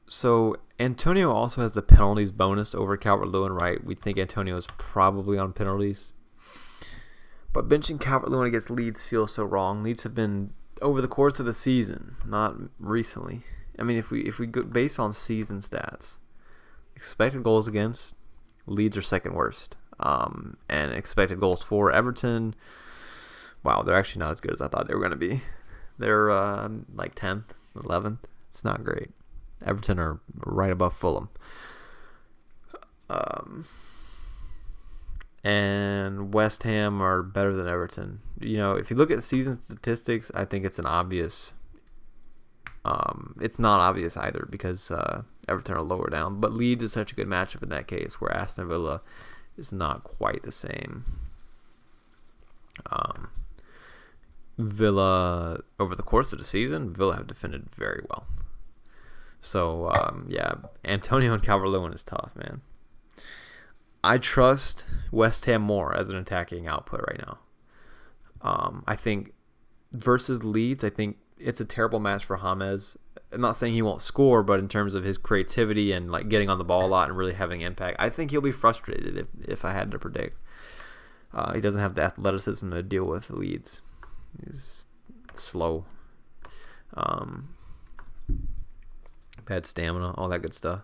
So Antonio also has the penalties bonus over Calvert-Lewin, right? We think Antonio is probably on penalties. But benching Calvert-Lewin against Leeds feels so wrong. Leeds have been over the course of the season, not recently. I mean, if we go based on season stats, expected goals against, Leeds are second worst. And expected goals for Everton, wow, they're actually not as good as I thought they were going to be. They're like 10th, 11th. It's not great. Everton are right above Fulham. And West Ham are better than Everton. If you look at season statistics, I think it's an obvious. It's not obvious either because Everton are lower down. But Leeds is such a good matchup in that case, where Aston Villa is not quite the same. Villa, over the course of the season, Villa have defended very well. So, yeah, Antonio and Calvert-Lewin is tough, man. I trust West Ham more as an attacking output right now. I think versus Leeds, I think it's a terrible match for James. I'm not saying he won't score, but in terms of his creativity and like getting on the ball a lot and really having impact, I think he'll be frustrated if I had to predict. He doesn't have the athleticism to deal with Leeds. He's slow. Bad stamina, all that good stuff.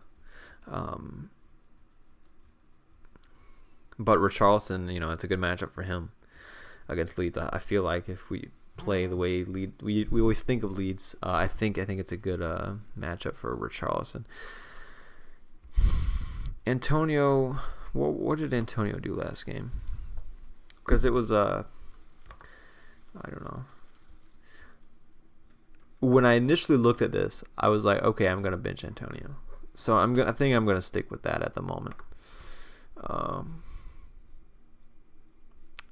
But Richarlison, it's a good matchup for him against Leeds. I feel like if we play the way we always think of Leeds, I think it's a good matchup for Richarlison. Antonio, what did Antonio do last game? Because it was I don't know. When I initially looked at this, I was like, okay, I'm gonna bench Antonio. So I think I'm gonna stick with that at the moment.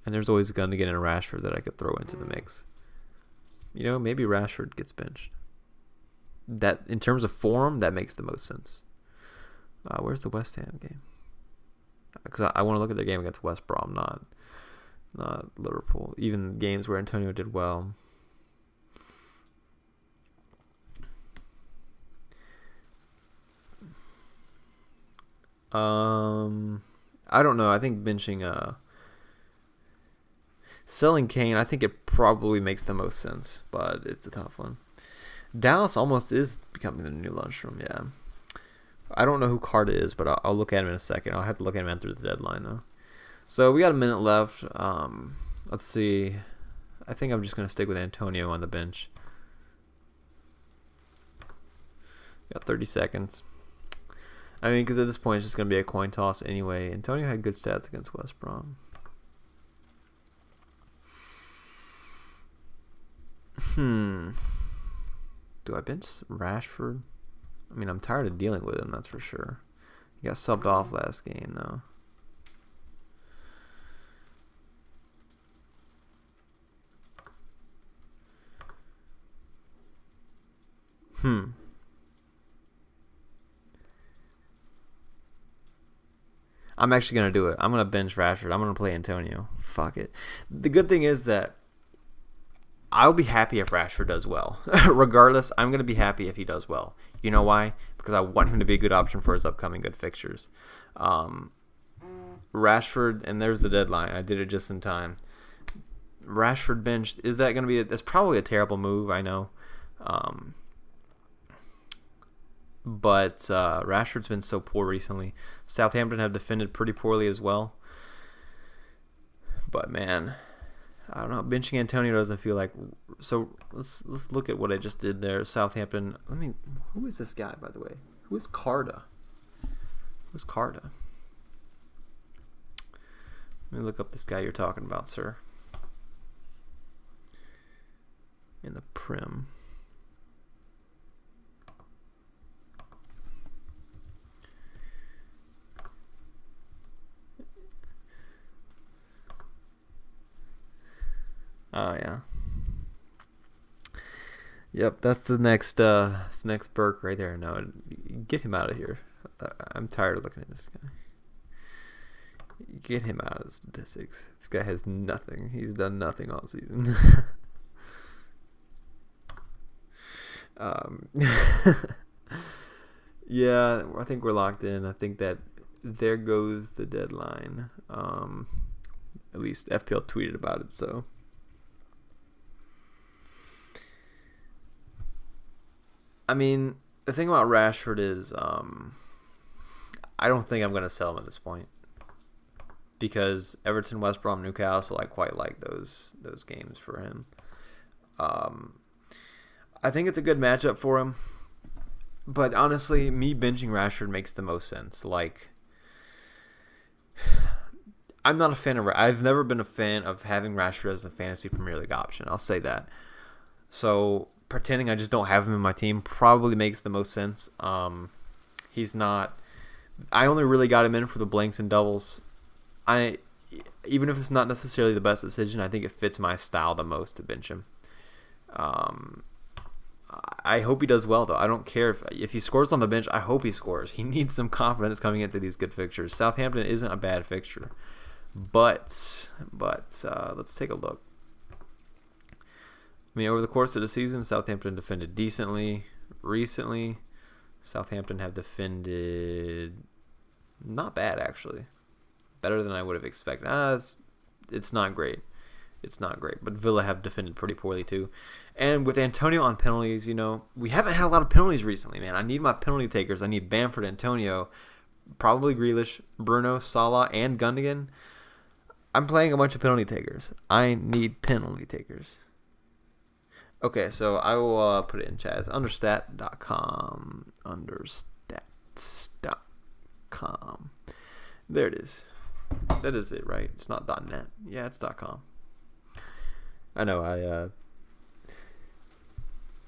And there's always going to get in a Rashford that I could throw into the mix. Maybe Rashford gets benched. That in terms of form, that makes the most sense. Where's the West Ham game? Because I want to look at the game against West Brom, not Liverpool. Even games where Antonio did well. I don't know. I think benching selling Kane, I think it probably makes the most sense, but it's a tough one. Dallas almost is becoming the new lunchroom, yeah. I don't know who Carter is, but I'll look at him in a second. I'll have to look at him after the deadline, though. So we got a minute left. Let's see. I think I'm just going to stick with Antonio on the bench. Got 30 seconds. I mean, because at this point, it's just going to be a coin toss anyway. Antonio had good stats against West Brom. Do I bench Rashford? I mean, I'm tired of dealing with him, that's for sure. He got subbed off last game, though. I'm actually going to do it. I'm going to bench Rashford. I'm going to play Antonio. Fuck it. The good thing is that I'll be happy if Rashford does well. Regardless, I'm going to be happy if he does well. You know why? Because I want him to be a good option for his upcoming good fixtures. Rashford, and there's the deadline. I did it just in time. Rashford benched. Is that going to be... That's probably a terrible move, I know. But Rashford's been so poor recently. Southampton have defended pretty poorly as well. But man, I don't know. Benching Antonio doesn't feel like... So let's look at what I just did there. Southampton. Who is this guy, by the way? Who is Carda? Who's Carda? Let me look up this guy you're talking about, sir. In the Prim. Oh yeah. Yep, that's the next Burke right there. No, get him out of here. I'm tired of looking at this guy. Get him out of the statistics. This guy has nothing. He's done nothing all season. Yeah, I think we're locked in. I think that there goes the deadline. At least FPL tweeted about it, so. I mean, the thing about Rashford is I don't think I'm going to sell him at this point because Everton, West Brom, Newcastle, I quite like those games for him. I think it's a good matchup for him, but honestly, me benching Rashford makes the most sense. Like, I'm not a fan of... I've never been a fan of having Rashford as a fantasy Premier League option. I'll say that. So pretending I just don't have him in my team probably makes the most sense. He's not... I only really got him in for the blanks and doubles. Even if it's not necessarily the best decision, I think it fits my style the most to bench him. I hope he does well, though. I don't care if he scores on the bench. I hope he scores. He needs some confidence coming into these good fixtures. Southampton isn't a bad fixture, but let's take a look. I mean, over the course of the season, Southampton defended decently. Recently, Southampton have defended not bad, actually. Better than I would have expected. It's not great. It's not great. But Villa have defended pretty poorly, too. And with Antonio on penalties, we haven't had a lot of penalties recently, man. I need my penalty takers. I need Bamford, Antonio, probably Grealish, Bruno, Salah, and Gundogan. I'm playing a bunch of penalty takers. I need penalty takers. Okay, so I will put it in chat. It's understat.com. Understats.com. There it is. That is it, right? It's not .net. Yeah, it's .com. I know I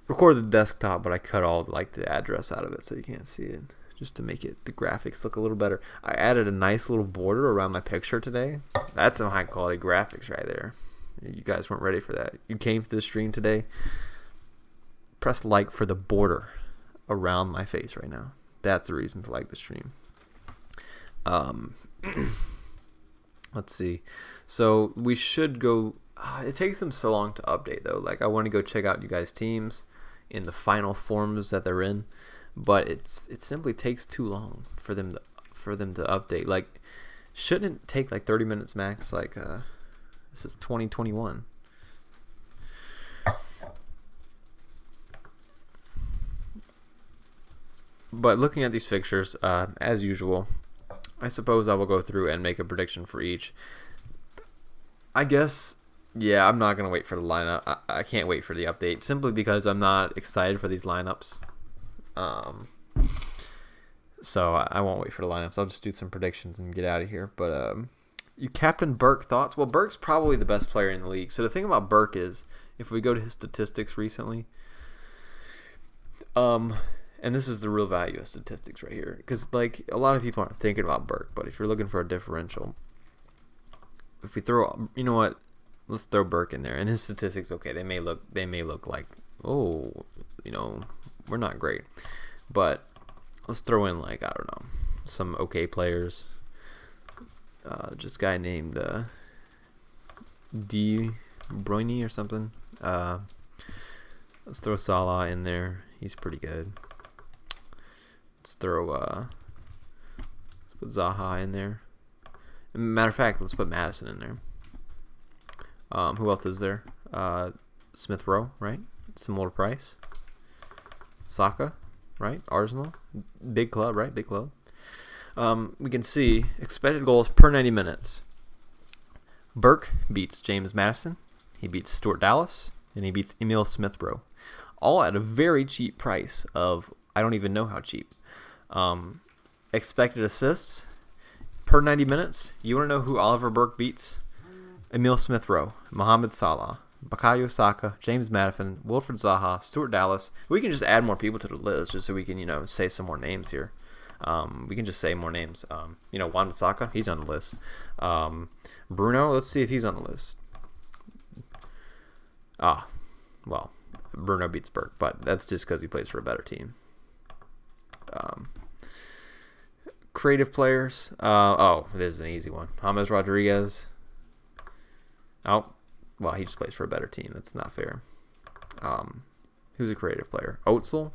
recorded the desktop, but I cut all the address out of it so you can't see it, just to make the graphics look a little better. I added a nice little border around my picture today. That's some high quality graphics right there. You guys weren't ready for that. You came to the stream today. Press like for the border around my face right now. That's the reason to like the stream. Let's see. So we should go. It takes them so long to update though. I want to go check out you guys' teams in the final forms that they're in, but it simply takes too long for them to update. Shouldn't it take 30 minutes max? This is 2021. But looking at these fixtures, as usual, I suppose I will go through and make a prediction for each. I guess, yeah, I'm not going to wait for the lineup. I can't wait for the update simply because I'm not excited for these lineups. So I won't wait for the lineups. I'll just do some predictions and get out of here. But you Captain Burke thoughts? Well, Burke's probably the best player in the league. So the thing about Burke is, if we go to his statistics recently, and this is the real value of statistics right here, because like a lot of people aren't thinking about Burke, but if you're looking for a differential, if we throw, you know what, let's throw Burke in there, and his statistics, okay, they may look like, oh, you know, we're not great, but let's throw in like, I don't know, some okay players. Just a guy named De Bruyne or something. Let's throw Salah in there. He's pretty good. Let's throw let's put Zaha in there. Matter of fact, let's put Madison in there. Who else is there? Smith Rowe, right? Similar price. Saka, right? Arsenal, big club, right? Big club. We can see expected goals per 90 minutes. Burke beats James Madison. He beats Stuart Dallas, and he beats Emil Smith Rowe, all at a very cheap price of, I don't even know how cheap. Expected assists per 90 minutes. You want to know who Oliver Burke beats? Emil Smith Rowe, Mohamed Salah, Bukayo Saka, James Madison, Wilfred Zaha, Stuart Dallas. We can just add more people to the list just so we can, you know, say some more names here. We can just say more names. You know, Wan-Bissaka, he's on the list. Bruno, let's see if he's on the list. Well, Bruno beats Burke, but that's just because he plays for a better team. Creative players. This is an easy one. James Rodriguez. Oh, well, he just plays for a better team. That's not fair. Who's a creative player? Oatsel.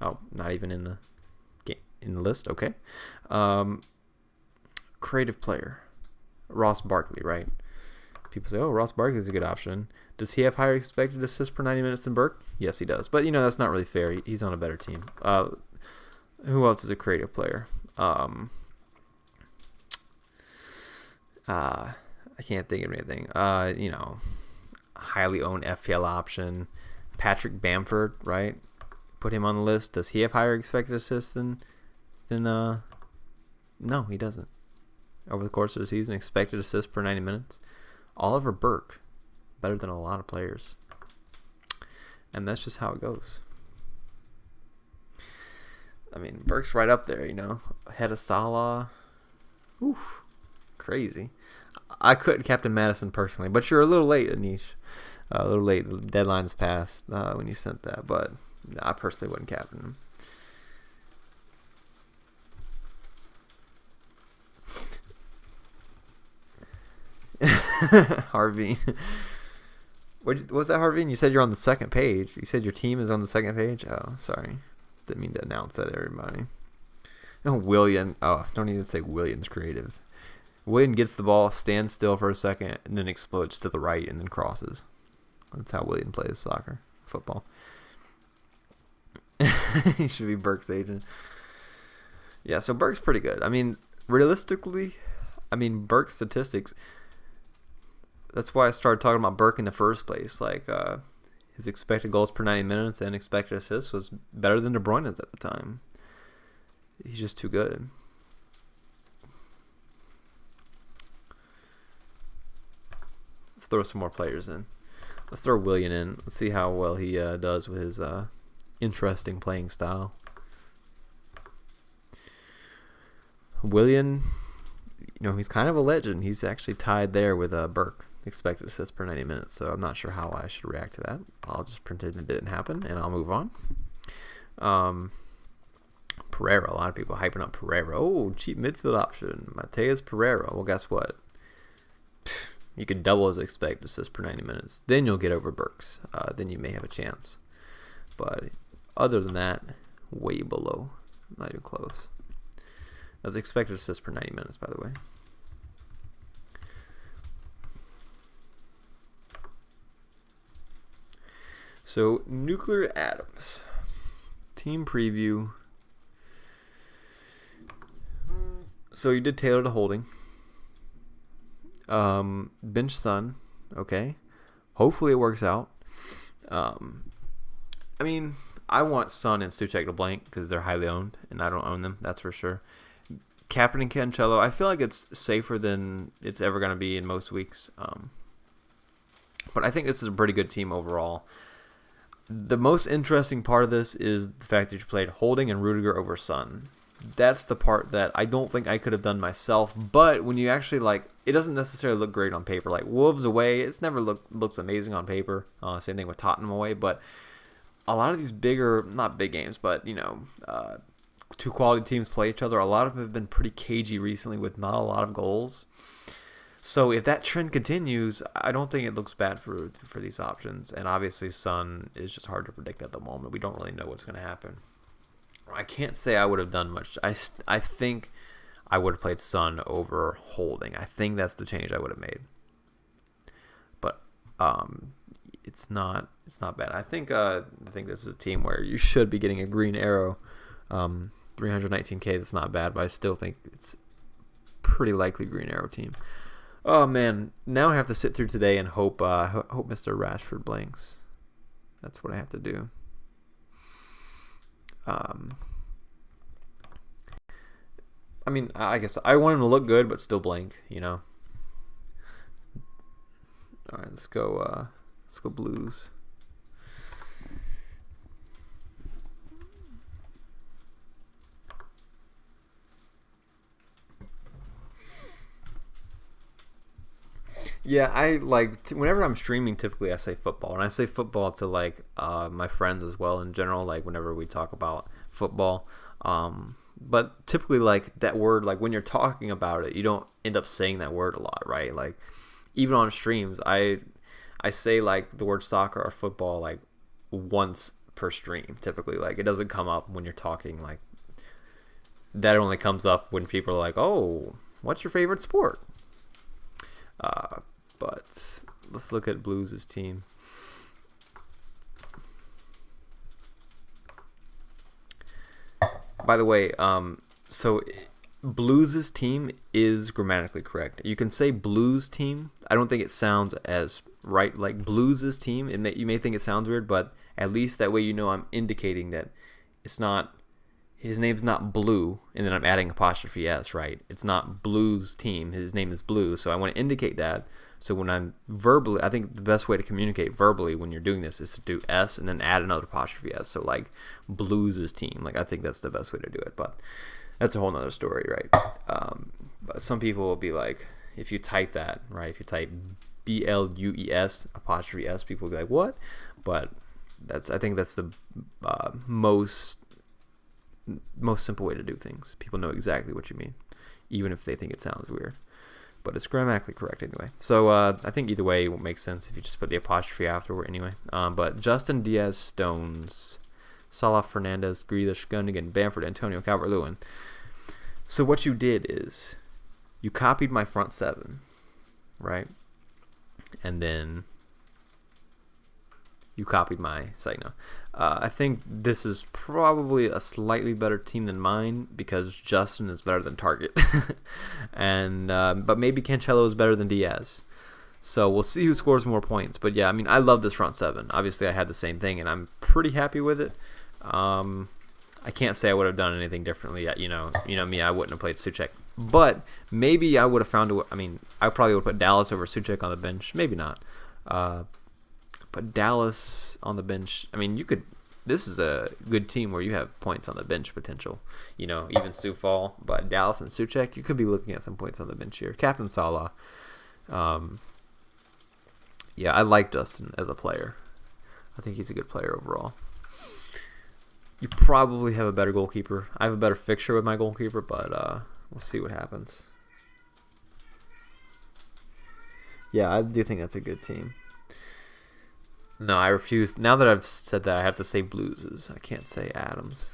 Oh, not even in the list. Okay. Creative player. Ross Barkley, right? People say, oh, Ross Barkley is a good option. Does he have higher expected assists per 90 minutes than Burke? Yes, he does. But, you know, that's not really fair. He's on a better team. Who else is a creative player? I can't think of anything. You know, highly owned FPL option. Patrick Bamford, right? Put him on the list. Does he have higher expected assists than no, he doesn't. Over the course of the season, expected assists per 90 minutes. Oliver Burke, better than a lot of players. And that's just how it goes. I mean, Burke's right up there, you know, ahead of Salah. Oof, crazy. I couldn't captain Madison personally, but you're a little late, Anish. A little late. The deadline's passed when you sent that, but I personally wouldn't captain him. Harvey. What was that, Harvey? You said you're on the second page. You said your team is on the second page? Oh, sorry. Didn't mean to announce that to everybody. Oh, William. Oh, don't even say William's creative. William gets the ball, stands still for a second, and then explodes to the right and then crosses. That's how William plays football. He should be Burke's agent. Yeah, so Burke's pretty good. I mean, realistically, Burke's statistics, that's why I started talking about Burke in the first place. Like, his expected goals per 90 minutes and expected assists was better than De Bruyne's at the time. He's just too good. Let's throw some more players in. Let's throw Willian in. Let's see how well he does with his interesting playing style. Willian, you know, he's kind of a legend. He's actually tied there with Burke, expected assists per 90 minutes. So I'm not sure how I should react to that. I'll just pretend it didn't happen, and I'll move on. Pereira, a lot of people hyping up Pereira. Oh, cheap midfield option, Mateus Pereira. Well, guess what? You can double his expected assists per 90 minutes. Then you'll get over Burke's. Then you may have a chance. But other than that, way below. Not even close. That's expected assists per 90 minutes, by the way. So, Nuclear Atoms. Team preview. So, you did Taylor to Holding. Bench Sun. Okay. Hopefully it works out. I mean, I want Son and Suchek to blank because they're highly owned, and I don't own them. That's for sure. Captain Cancelo, I feel like it's safer than it's ever going to be in most weeks. But I think this is a pretty good team overall. The most interesting part of this is the fact that you played Holding and Rudiger over Son. That's the part that I don't think I could have done myself. But when you actually it doesn't necessarily look great on paper. Like Wolves away, it's never looks amazing on paper. Same thing with Tottenham away. But a lot of these bigger, not big games, but two quality teams play each other. A lot of them have been pretty cagey recently with not a lot of goals. So if that trend continues, I don't think it looks bad for these options. And obviously, Son is just hard to predict at the moment. We don't really know what's going to happen. I can't say I would have done much. I think I would have played Son over Holding. I think that's the change I would have made. But it's not bad. I think this is a team where you should be getting a green arrow. 319K. That's not bad, but I still think it's pretty likely green arrow team. Oh man, now I have to sit through today and hope Mr. Rashford blanks. That's what I have to do. I mean, I guess I want him to look good, but still blank. All right, let's go Blues. Yeah, I whenever I'm streaming, typically I say football, and I say football to my friends as well in general. Like whenever we talk about football, but typically that word, when you're talking about it, you don't end up saying that word a lot, right? Like even on streams, I say the word soccer or football once per stream. Typically, it doesn't come up when you're talking. That only comes up when people are like, "Oh, what's your favorite sport?" But let's look at Blues' team. By the way, so Blues' team is grammatically correct. You can say Blues team. I don't think it sounds as right like Blues' team. You may think it sounds weird, but at least that way I'm indicating that it's not. His name's not Blue, and then I'm adding apostrophe S, right? It's not Blues team. His name is Blue, so I want to indicate that. So when I'm verbally, I think the best way to communicate verbally when you're doing this is to do S and then add another apostrophe S. So Blues' team, I think that's the best way to do it. But that's a whole nother story, right? But some people will be if you type that, right? If you type BLUES apostrophe S, people will be like, what? But I think that's the most simple way to do things. People know exactly what you mean, even if they think it sounds weird. But it's grammatically correct anyway. So I think either way it will make sense if you just put the apostrophe afterward anyway. But Justin, Diaz, Stones, Salah, Fernandez, Grealish, Gundogan, Bamford, Antonio, Calvert-Lewin. So what you did is you copied my front seven, right? And then you copied my site now. I think this is probably a slightly better team than mine because Justin is better than Target, and but maybe Cancelo is better than Diaz. So we'll see who scores more points. But yeah, I mean, I love this front seven. Obviously, I had the same thing, and I'm pretty happy with it. I can't say I would have done anything differently. You know me, I wouldn't have played Suchek, but maybe I would have found I probably would put Dallas over Suchek on the bench. Maybe not. But Dallas on the bench, I mean, this is a good team where you have points on the bench potential. Even Sioux Fall, but Dallas and Suchek, you could be looking at some points on the bench here. Captain Salah. Yeah, I like Justin as a player. I think he's a good player overall. You probably have a better goalkeeper. I have a better fixture with my goalkeeper, but we'll see what happens. Yeah, I do think that's a good team. No, I refuse. Now that I've said that, I have to say Blues. I can't say Adams.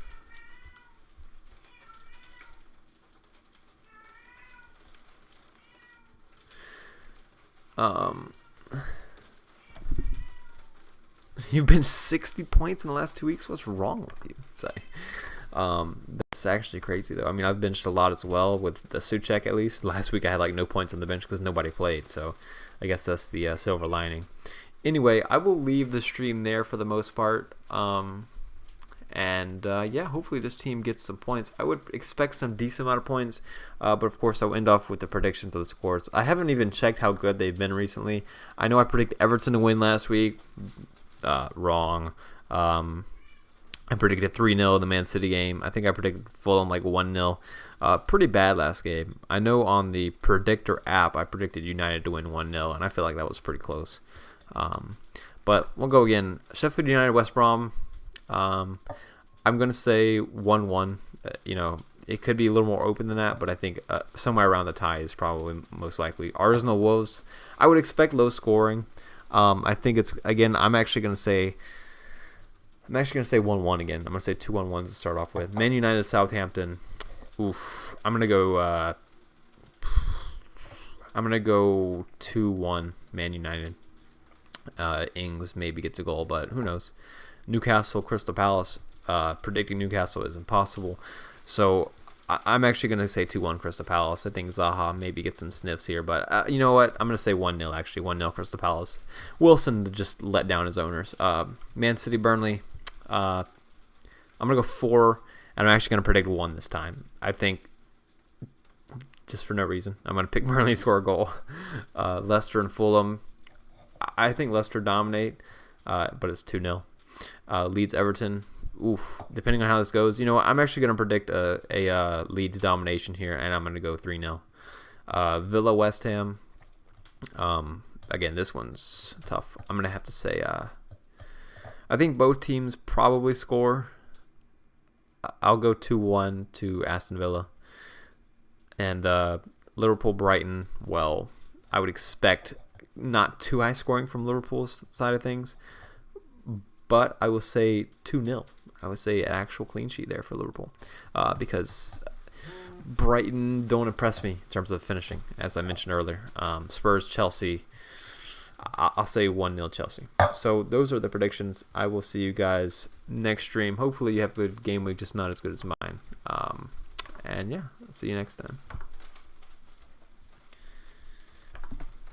You've been 60 points in the last 2 weeks. What's wrong with you? Say, that's actually crazy though. I mean, I've benched a lot as well with the Suchek at least. Last week I had no points on the bench because nobody played. So I guess that's the silver lining. Anyway, I will leave the stream there for the most part. And yeah, hopefully this team gets some points. I would expect some decent amount of points, but of course I'll end off with the predictions of the scores. I haven't even checked how good they've been recently. I know I predicted Everton to win last week. Wrong. I predicted 3-0 in the Man City game. I think I predicted Fulham like 1-0. Pretty bad last game. I know on the predictor app I predicted United to win 1-0, and I feel like that was pretty close. But we'll go again. Sheffield United, West Brom. I'm going to say 1-1. It could be a little more open than that, but I think somewhere around the tie is probably most likely. Arsenal, Wolves. I would expect low scoring. I think it's, again, I'm actually going to say 1-1 again. I'm going to say 2-1-1s to start off with. Man United, Southampton. Oof. I'm going to go 2-1 Man United. Ings maybe gets a goal, but who knows. Newcastle, Crystal Palace. Predicting Newcastle is impossible. So I'm actually going to say 2-1 Crystal Palace. I think Zaha maybe gets some sniffs here, but you know what? I'm going to say 1-0 actually. 1-0 Crystal Palace. Wilson just let down his owners. Man City, Burnley. I'm going to go 4, and I'm actually going to predict 1 this time. I think, just for no reason, I'm going to pick Burnley to score a goal. Leicester and Fulham. I think Leicester dominate, but it's 2-0. Leeds, Everton. Oof. Depending on how this goes, you know what? I'm actually going to predict a Leeds domination here, and I'm going to go 3-0. Villa, West Ham. Again, this one's tough. I'm going to have to say I think both teams probably score. I'll go 2-1 to Aston Villa. And Liverpool, Brighton, well, I would expect not too high scoring from Liverpool's side of things, but I will say 2-0. I would say an actual clean sheet there for Liverpool because Brighton don't impress me in terms of finishing, as I mentioned earlier. Spurs, Chelsea, I'll say 1-0 Chelsea. So those are the predictions. I will see you guys next stream. Hopefully you have a good game week, just not as good as mine. And yeah, I'll see you next time.